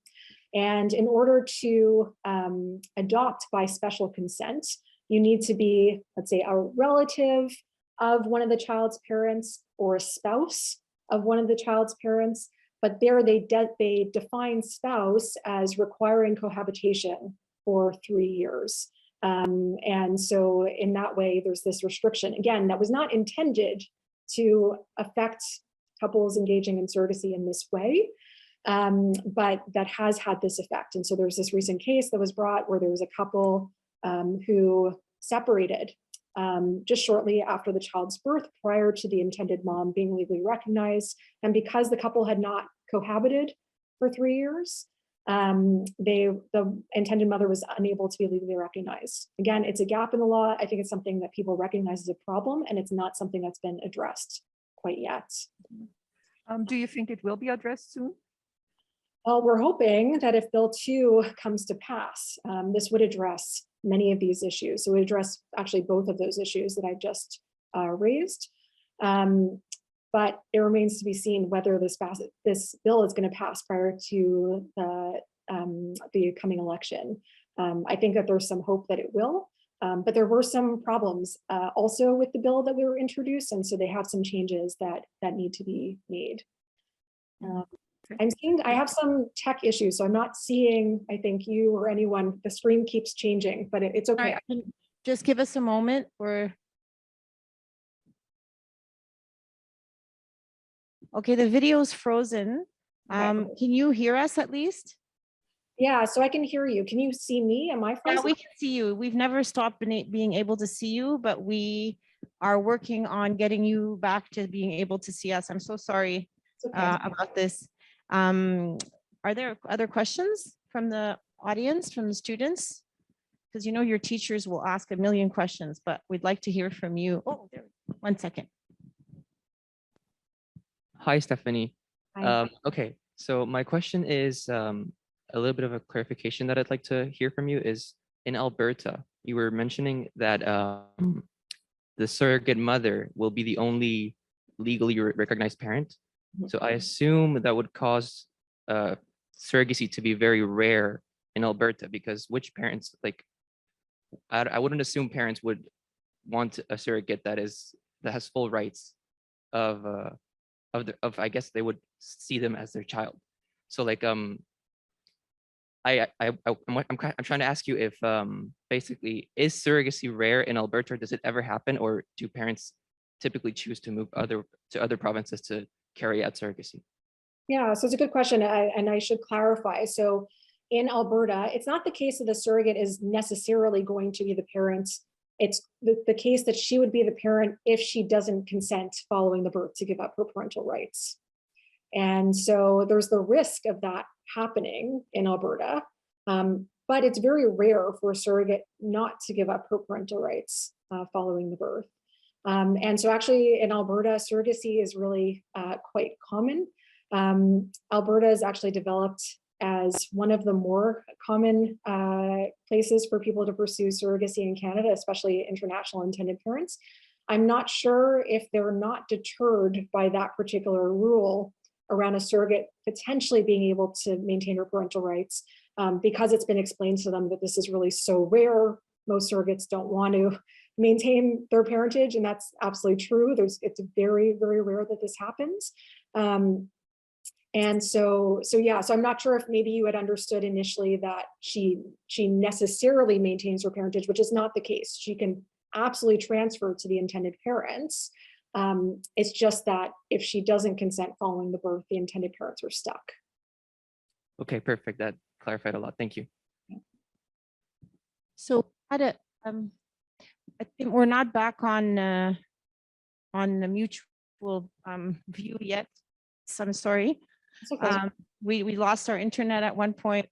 And in order to adopt by special consent, you need to be, let's say, a relative of one of the child's parents or a spouse of one of the child's parents. But there they define spouse as requiring cohabitation for 3 years. And so in that way, there's this restriction, again, that was not intended to affect couples engaging in surrogacy in this way. But that has had this effect. And so there's this recent case that was brought where there was a couple who separated just shortly after the child's birth, prior to the intended mom being legally recognized. And because the couple had not cohabited for 3 years, the intended mother was unable to be legally recognized. Again, it's a gap in the law. I think it's something that people recognize as a problem, and it's not something that's been addressed quite yet. Do you think it will be addressed soon? Well, we're hoping that if Bill 2 comes to pass, this would address many of these issues. So it would address actually both of those issues that I just raised. But it remains to be seen whether this bill is going to pass prior to the coming election. I think that there's some hope that it will, but there were some problems also with the bill that we were introduced, and so they have some changes that need to be made. I have some tech issues, so I'm not seeing, I think, you or anyone. The screen keeps changing, but it's okay. Right. Just give us a moment. Okay, the video is frozen. Okay. Can you hear us at least? Yeah, so I can hear you. Can you see me? Am I frozen? Yeah, we can see you. We've never stopped being able to see you, but we are working on getting you back to being able to see us. I'm so sorry about this. Are there other questions from the audience, from the students? Because you know your teachers will ask a million questions, but we'd like to hear from you. Oh, there, 1 second. Hi, Stefanie. Hi. Okay, so my question is a little bit of a clarification that I'd like to hear from you is in Alberta, you were mentioning that the surrogate mother will be the only legally recognized parent. So I assume that would cause surrogacy to be very rare in Alberta, because which parents, like, I wouldn't assume parents would want a surrogate that has full rights of I guess they would see them as their child. So like I'm trying to ask you if basically, is surrogacy rare in Alberta? Does it ever happen, or do parents typically choose to move to other provinces to carry out surrogacy? Yeah, so it's a good question, and I should clarify. So in Alberta, it's not the case that the surrogate is necessarily going to be the parent. It's the case that she would be the parent if she doesn't consent following the birth to give up her parental rights. And so there's the risk of that happening in Alberta, but it's very rare for a surrogate not to give up her parental rights following the birth. And so actually in Alberta, surrogacy is really quite common. Alberta is actually developed as one of the more common places for people to pursue surrogacy in Canada, especially international intended parents. I'm not sure if they're not deterred by that particular rule around a surrogate potentially being able to maintain her parental rights, because it's been explained to them that this is really so rare. Most surrogates don't want to maintain their parentage, and that's absolutely true. It's very, very rare that this happens. And so I'm not sure if maybe you had understood initially that she necessarily maintains her parentage, which is not the case. She can absolutely transfer to the intended parents. It's just that if she doesn't consent following the birth, the intended parents are stuck. Okay, perfect. That clarified a lot. Thank you. So I think we're not back on the mutual view yet. So I'm sorry. It's okay. We lost our internet at one point.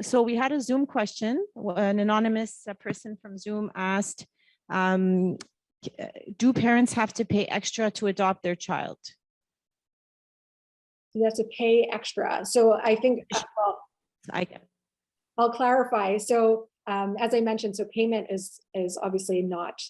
So we had a Zoom question. An anonymous person from Zoom asked, do parents have to pay extra to adopt their child? You have to pay extra. So I think, I'll clarify. So as I mentioned, so payment is obviously not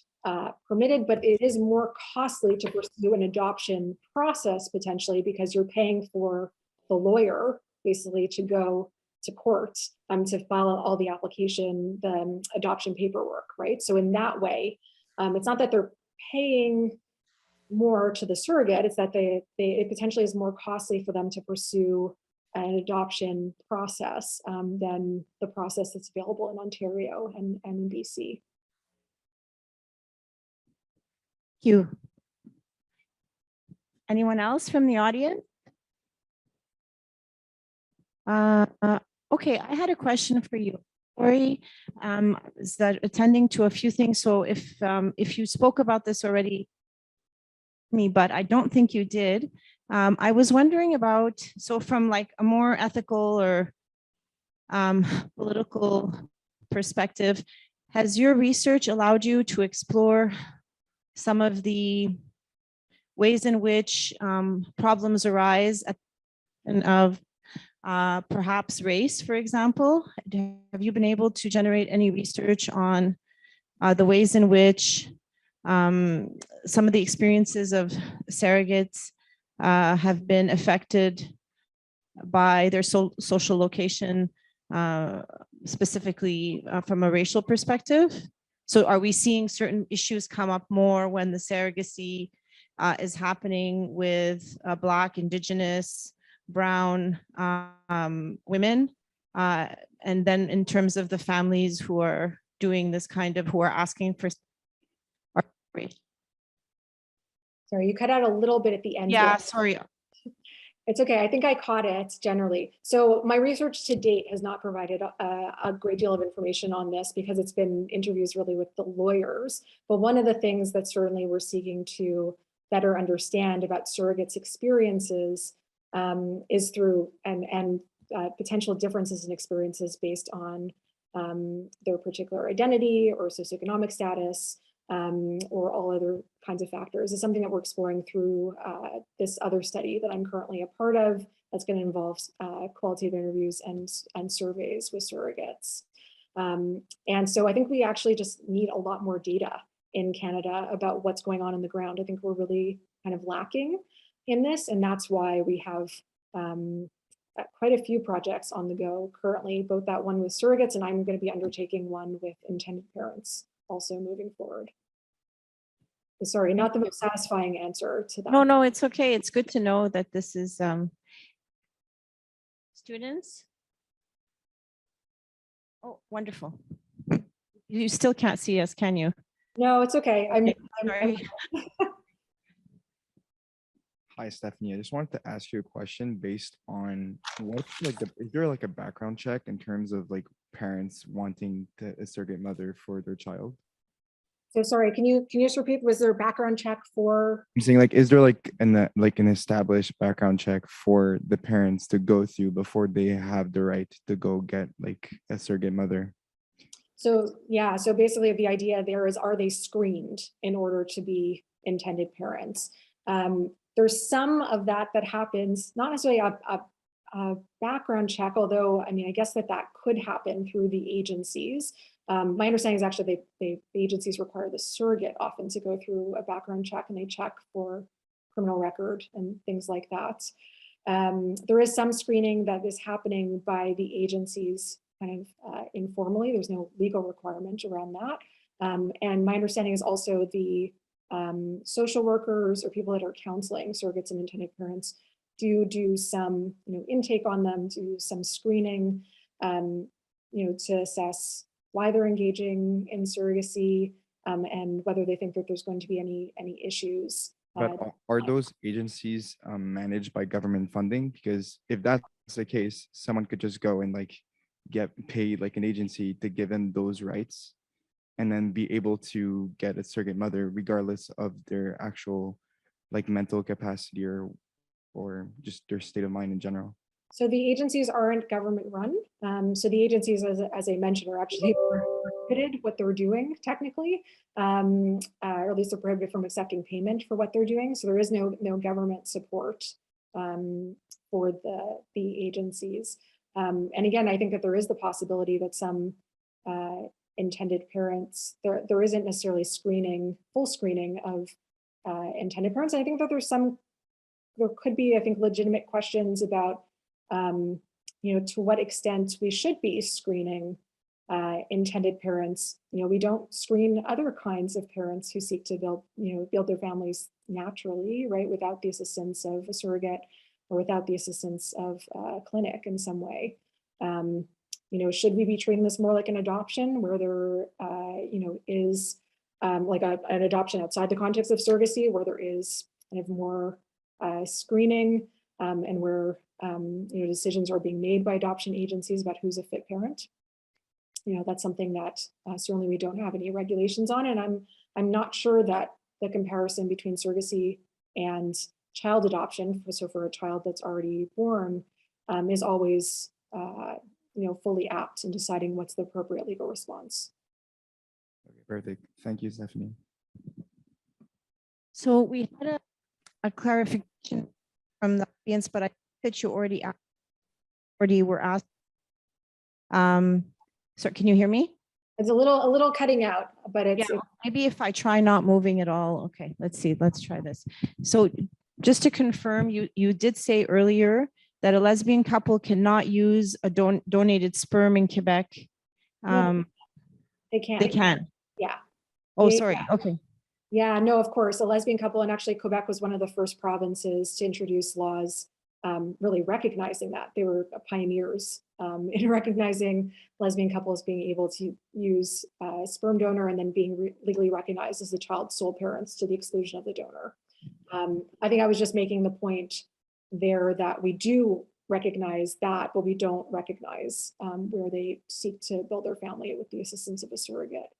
permitted, but it is more costly to pursue an adoption process potentially because you're paying for the lawyer basically to go to court to file out all the application, the adoption paperwork, right? So in that way, it's not that they're paying more to the surrogate, it's that it potentially is more costly for them to pursue an adoption process than the process that's available in Ontario and in BC. Thank you. Anyone else from the audience? Okay, I had a question for you. Lori is that attending to a few things. So if you spoke about this already, but I don't think you did. I was wondering about, so from like a more ethical or political perspective, has your research allowed you to explore some of the ways in which problems arise of perhaps race, for example? Have you been able to generate any research on the ways in which some of the experiences of surrogates have been affected by their social location, specifically from a racial perspective? So are we seeing certain issues come up more when the surrogacy is happening with Black, Indigenous, Brown women? And then in terms of the families who are doing this kind of, who are asking for. Sorry, you cut out a little bit at the end. Yeah, there. sorry. It's okay. I think I caught it generally. So my research to date has not provided a great deal of information on this because it's been interviews really with the lawyers. But one of the things that certainly we're seeking to better understand about surrogates' experiences is through and potential differences in experiences based on their particular identity or socioeconomic status, or all other kinds of factors, is something that we're exploring through this other study that I'm currently a part of that's going to involve qualitative interviews and surveys with surrogates. And so I think we actually just need a lot more data in Canada about what's going on the ground. I think we're really kind of lacking in this, and that's why we have quite a few projects on the go currently, both that one with surrogates, and I'm going to be undertaking one with intended parents also moving forward. Sorry, not the most satisfying answer to that. No, it's okay. It's good to know that this is students. Oh, wonderful. You still can't see us, can you? No, it's okay. I'm sorry. Hi, Stephanie. I just wanted to ask you a question based on what's like is there like a background check in terms of like parents wanting a surrogate mother for their child? So sorry, can you just repeat? Was there a background check for? I'm saying, like, is there like an established background check for the parents to go through before they have the right to go get like a surrogate mother? So yeah, so basically the idea there is, are they screened in order to be intended parents? There's some of that happens, not necessarily a background check, although, I mean, I guess that could happen through the agencies. My understanding is actually the agencies require the surrogate often to go through a background check, and they check for criminal record and things like that. There is some screening that is happening by the agencies kind of informally. There's no legal requirement around that. And my understanding is also the social workers or people that are counseling surrogates and intended parents do some intake on them, do some screening, to assess why they're engaging in surrogacy, and whether they think that there's going to be any issues. But are those agencies managed by government funding? Because if that's the case, someone could just go and like get paid like an agency to give them those rights and then be able to get a surrogate mother regardless of their actual like mental capacity or just their state of mind in general. So the agencies aren't government run. So the agencies, as I mentioned, are actually prohibited what they're doing technically, or at least they're prohibited from accepting payment for what they're doing. So there is no government support for the agencies. And again, I think that there is the possibility that some intended parents, there isn't necessarily full screening of intended parents. And I think that there could be, I think, legitimate questions about to what extent we should be screening intended parents. We don't screen other kinds of parents who seek to build their families naturally, right, without the assistance of a surrogate or without the assistance of a clinic in some way. Should we be treating this more like an adoption where there, is like an adoption outside the context of surrogacy, where there is kind of more screening and where decisions are being made by adoption agencies about who's a fit parent? That's something that certainly we don't have any regulations on, and I'm not sure that the comparison between surrogacy and child adoption, so for a child that's already born, is always fully apt in deciding what's the appropriate legal response. Okay, perfect. Thank you, Stefanie. So we had a clarification from the audience, but I think that you already were asked. So can you hear me? It's a little cutting out, but it's Maybe if I try not moving at all. Okay, let's see. Let's try this. So just to confirm, you did say earlier that a lesbian couple cannot use a donated sperm in Quebec. they can. They can. Yeah. Oh, sorry. Okay. Yeah, no, of course, a lesbian couple, and actually Quebec was one of the first provinces to introduce laws really recognizing that. They were pioneers in recognizing lesbian couples being able to use a sperm donor and then being legally recognized as the child's sole parents to the exclusion of the donor. I think I was just making the point there that we do recognize that, but we don't recognize where they seek to build their family with the assistance of a surrogate.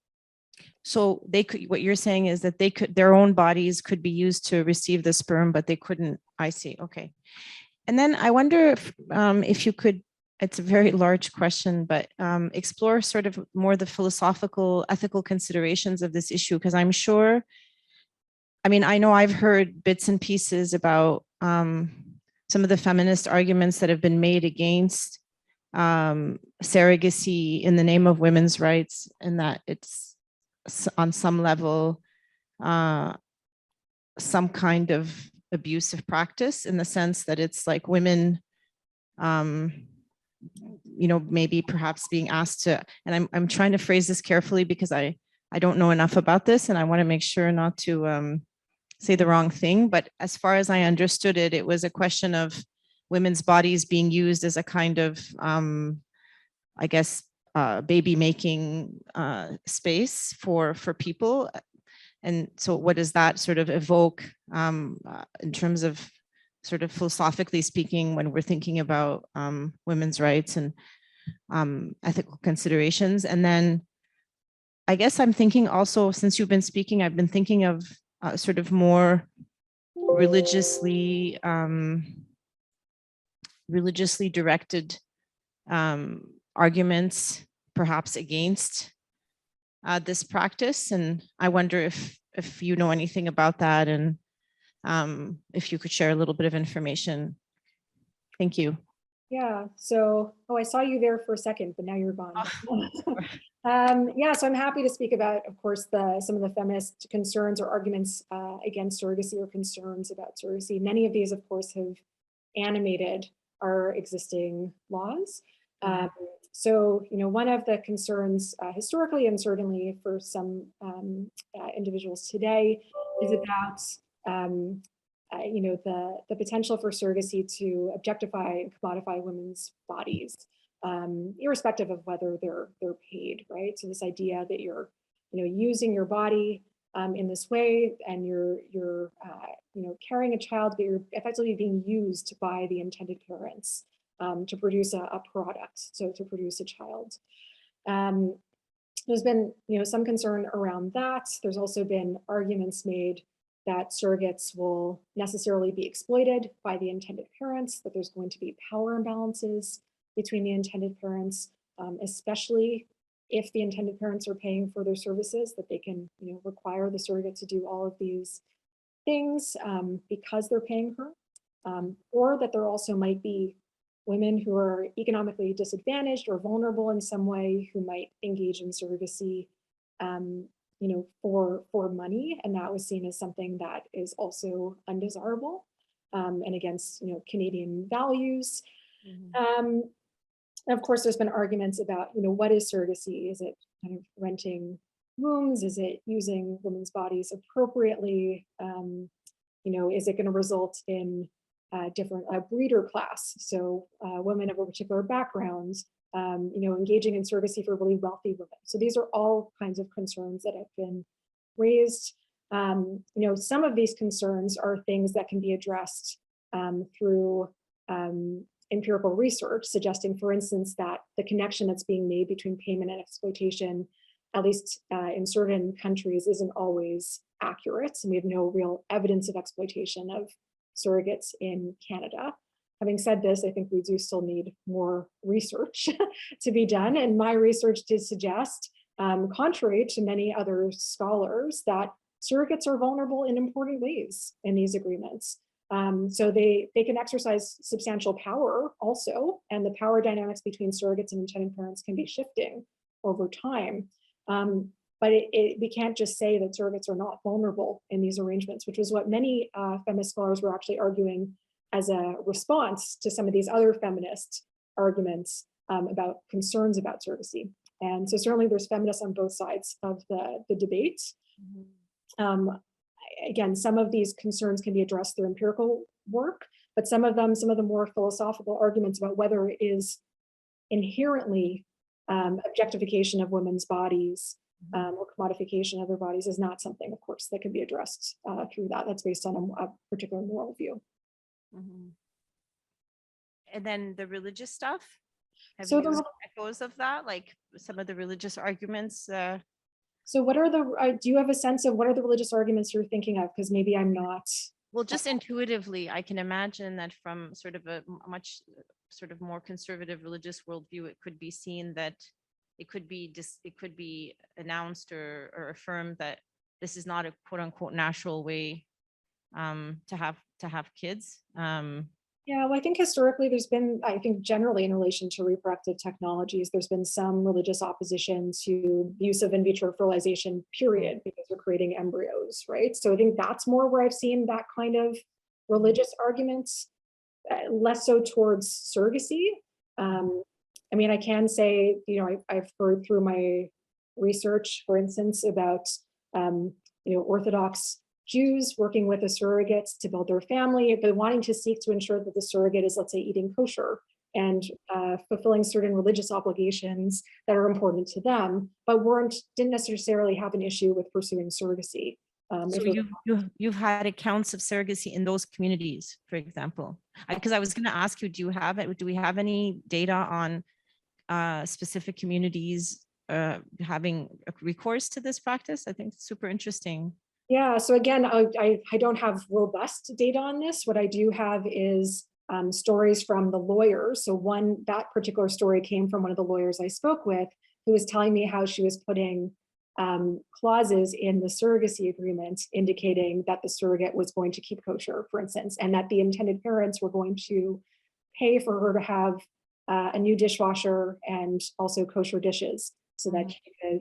So they could, what you're saying is that their own bodies could be used to receive the sperm, but they couldn't. I see. Okay. And then I wonder if you could, it's a very large question, but explore sort of more the philosophical, ethical considerations of this issue, because I'm sure, I mean, I know I've heard bits and pieces about some of the feminist arguments that have been made against surrogacy in the name of women's rights, and that it's on some level some kind of abusive practice, in the sense that it's like women maybe perhaps being asked to, and I'm trying to phrase this carefully because I don't know enough about this, and I want to make sure not to say the wrong thing, but as far as I understood it, it was a question of women's bodies being used as a kind of I guess baby making space for people. And so what does that sort of evoke in terms of sort of philosophically speaking, when we're thinking about women's rights and ethical considerations? And then I guess I'm thinking also, since you've been speaking, I've been thinking of sort of more religiously directed arguments perhaps against this practice. And I wonder if you know anything about that, and If you could share a little bit of information. Thank you. Yeah, so, I saw you there for a second, but now you're gone. Yeah, so I'm happy to speak about, of course, some of the feminist concerns or arguments against surrogacy or concerns about surrogacy. Many of these, of course, have animated our existing laws. So, one of the concerns historically and certainly for some individuals today is about the potential for surrogacy to objectify and commodify women's bodies, irrespective of whether they're paid, right? So this idea that you're, using your body in this way, and you're carrying a child, but you're effectively being used by the intended parents to produce a product, so to produce a child. There's been, some concern around that. There's also been arguments made that surrogates will necessarily be exploited by the intended parents, that there's going to be power imbalances between the intended parents, especially if the intended parents are paying for their services, that they can require the surrogate to do all of these things because they're paying her, or that there also might be women who are economically disadvantaged or vulnerable in some way who might engage in surrogacy for money, and that was seen as something that is also undesirable and against Canadian values. Of course, there's been arguments about what is surrogacy? Is it kind of renting wombs? Is it using women's bodies appropriately? Is it going to result in different breeder class? So women of a particular background, engaging in surrogacy for really wealthy women. So these are all kinds of concerns that have been raised. Some of these concerns are things that can be addressed through empirical research, suggesting, for instance, that the connection that's being made between payment and exploitation, at least in certain countries, isn't always accurate. And we have no real evidence of exploitation of surrogates in Canada. Having said this, I think we do still need more research to be done. And my research did suggest, contrary to many other scholars, that surrogates are vulnerable in important ways in these agreements. So they can exercise substantial power also, and the power dynamics between surrogates and intended parents can be shifting over time. But we can't just say that surrogates are not vulnerable in these arrangements, which was what many feminist scholars were actually arguing as a response to some of these other feminist arguments about concerns about surrogacy. And so certainly there's feminists on both sides of the debate. Again, some of these concerns can be addressed through empirical work, but some of the more philosophical arguments about whether it is inherently objectification of women's bodies or commodification of their bodies is not something, of course, that can be addressed through that. That's based on a particular moral view. And then the religious stuff, have So you the- used echoes of that, like some of the religious arguments? So what are do you have a sense of what are the religious arguments you're thinking of? Because maybe I'm not. Well, just intuitively, I can imagine that from sort of a much sort of more conservative religious worldview, it could be seen that it could be announced or affirmed that this is not a quote unquote natural way to have kids. Yeah, well, I think historically there's been, I think generally in relation to reproductive technologies, there's been some religious opposition to use of in vitro fertilization, period, because we're creating embryos, right? So I think that's more where I've seen that kind of religious arguments, less so towards surrogacy. I mean, I can say, I've heard through my research, for instance, about, Orthodox Jews working with the surrogates to build their family, but wanting to seek to ensure that the surrogate is, let's say, eating kosher and fulfilling certain religious obligations that are important to them, but didn't necessarily have an issue with pursuing surrogacy. So you've had accounts of surrogacy in those communities, for example, because I was going to ask you, do we have any data on specific communities having recourse to this practice? I think it's super interesting. Yeah, so again, I don't have robust data on this. What I do have is stories from the lawyers. So that particular story came from one of the lawyers I spoke with, who was telling me how she was putting clauses in the surrogacy agreement indicating that the surrogate was going to keep kosher, for instance, and that the intended parents were going to pay for her to have a new dishwasher and also kosher dishes so that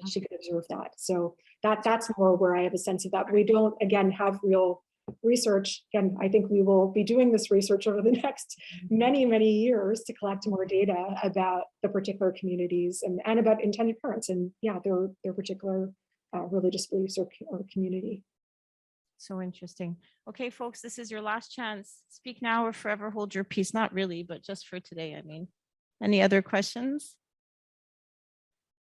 she could observe that. So that's more where I have a sense of that. We don't, again, have real research. Again, I think we will be doing this research over the next many, many years to collect more data about the particular communities and about intended parents and their particular religious beliefs or community. So interesting. Okay, folks, this is your last chance. Speak now or forever hold your peace. Not really, but just for today, I mean. Any other questions?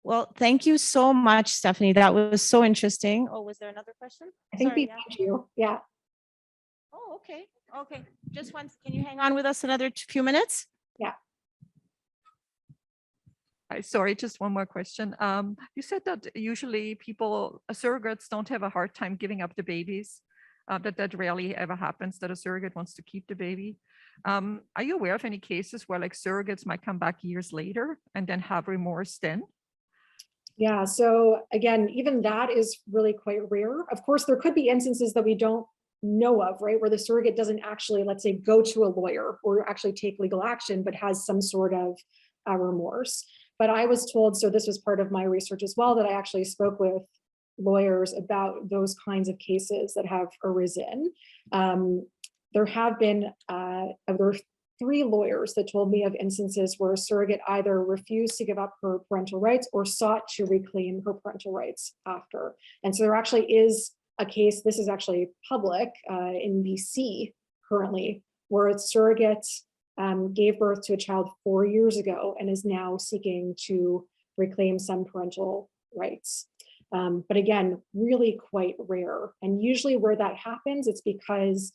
Well, thank you so much, Stefanie. That was so interesting. Oh, was there another question? I think Sorry, behind you. Yeah. Oh, okay. Okay. Just once. Can you hang on with us another few minutes? Yeah. Hi, sorry, just one more question. You said that usually surrogates don't have a hard time giving up the babies, that rarely ever happens that a surrogate wants to keep the baby. Are you aware of any cases where like surrogates might come back years later and then have remorse then? Yeah, so again, even that is really quite rare. Of course, there could be instances that we don't know of, right, where the surrogate doesn't actually, let's say, go to a lawyer or actually take legal action, but has some sort of remorse. But I was told, so this was part of my research as well, that I actually spoke with lawyers about those kinds of cases that have arisen. There have been there 3 lawyers that told me of instances where a surrogate either refused to give up her parental rights or sought to reclaim her parental rights after. And so there actually is a case, this is actually public in BC currently, where a surrogate gave birth to a child 4 years ago and is now seeking to reclaim some parental rights. But again, really quite rare. And usually where that happens, it's because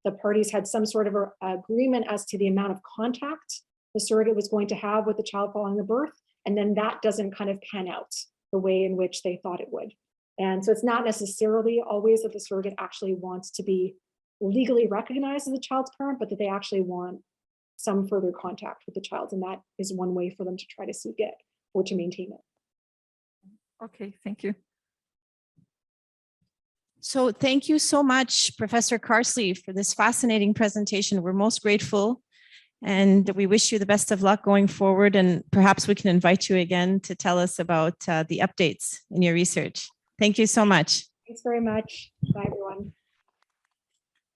the parties had some sort of agreement as to the amount of contact the surrogate was going to have with the child following the birth. And then that doesn't kind of pan out the way in which they thought it would. And so it's not necessarily always that the surrogate actually wants to be legally recognized as a child's parent, but that they actually want some further contact with the child. And that is one way for them to try to seek it or to maintain it. Okay, thank you. So thank you so much, Professor Carsley, for this fascinating presentation. We're most grateful and we wish you the best of luck going forward. And perhaps we can invite you again to tell us about the updates in your research. Thank you so much. Thanks very much. Bye, everyone.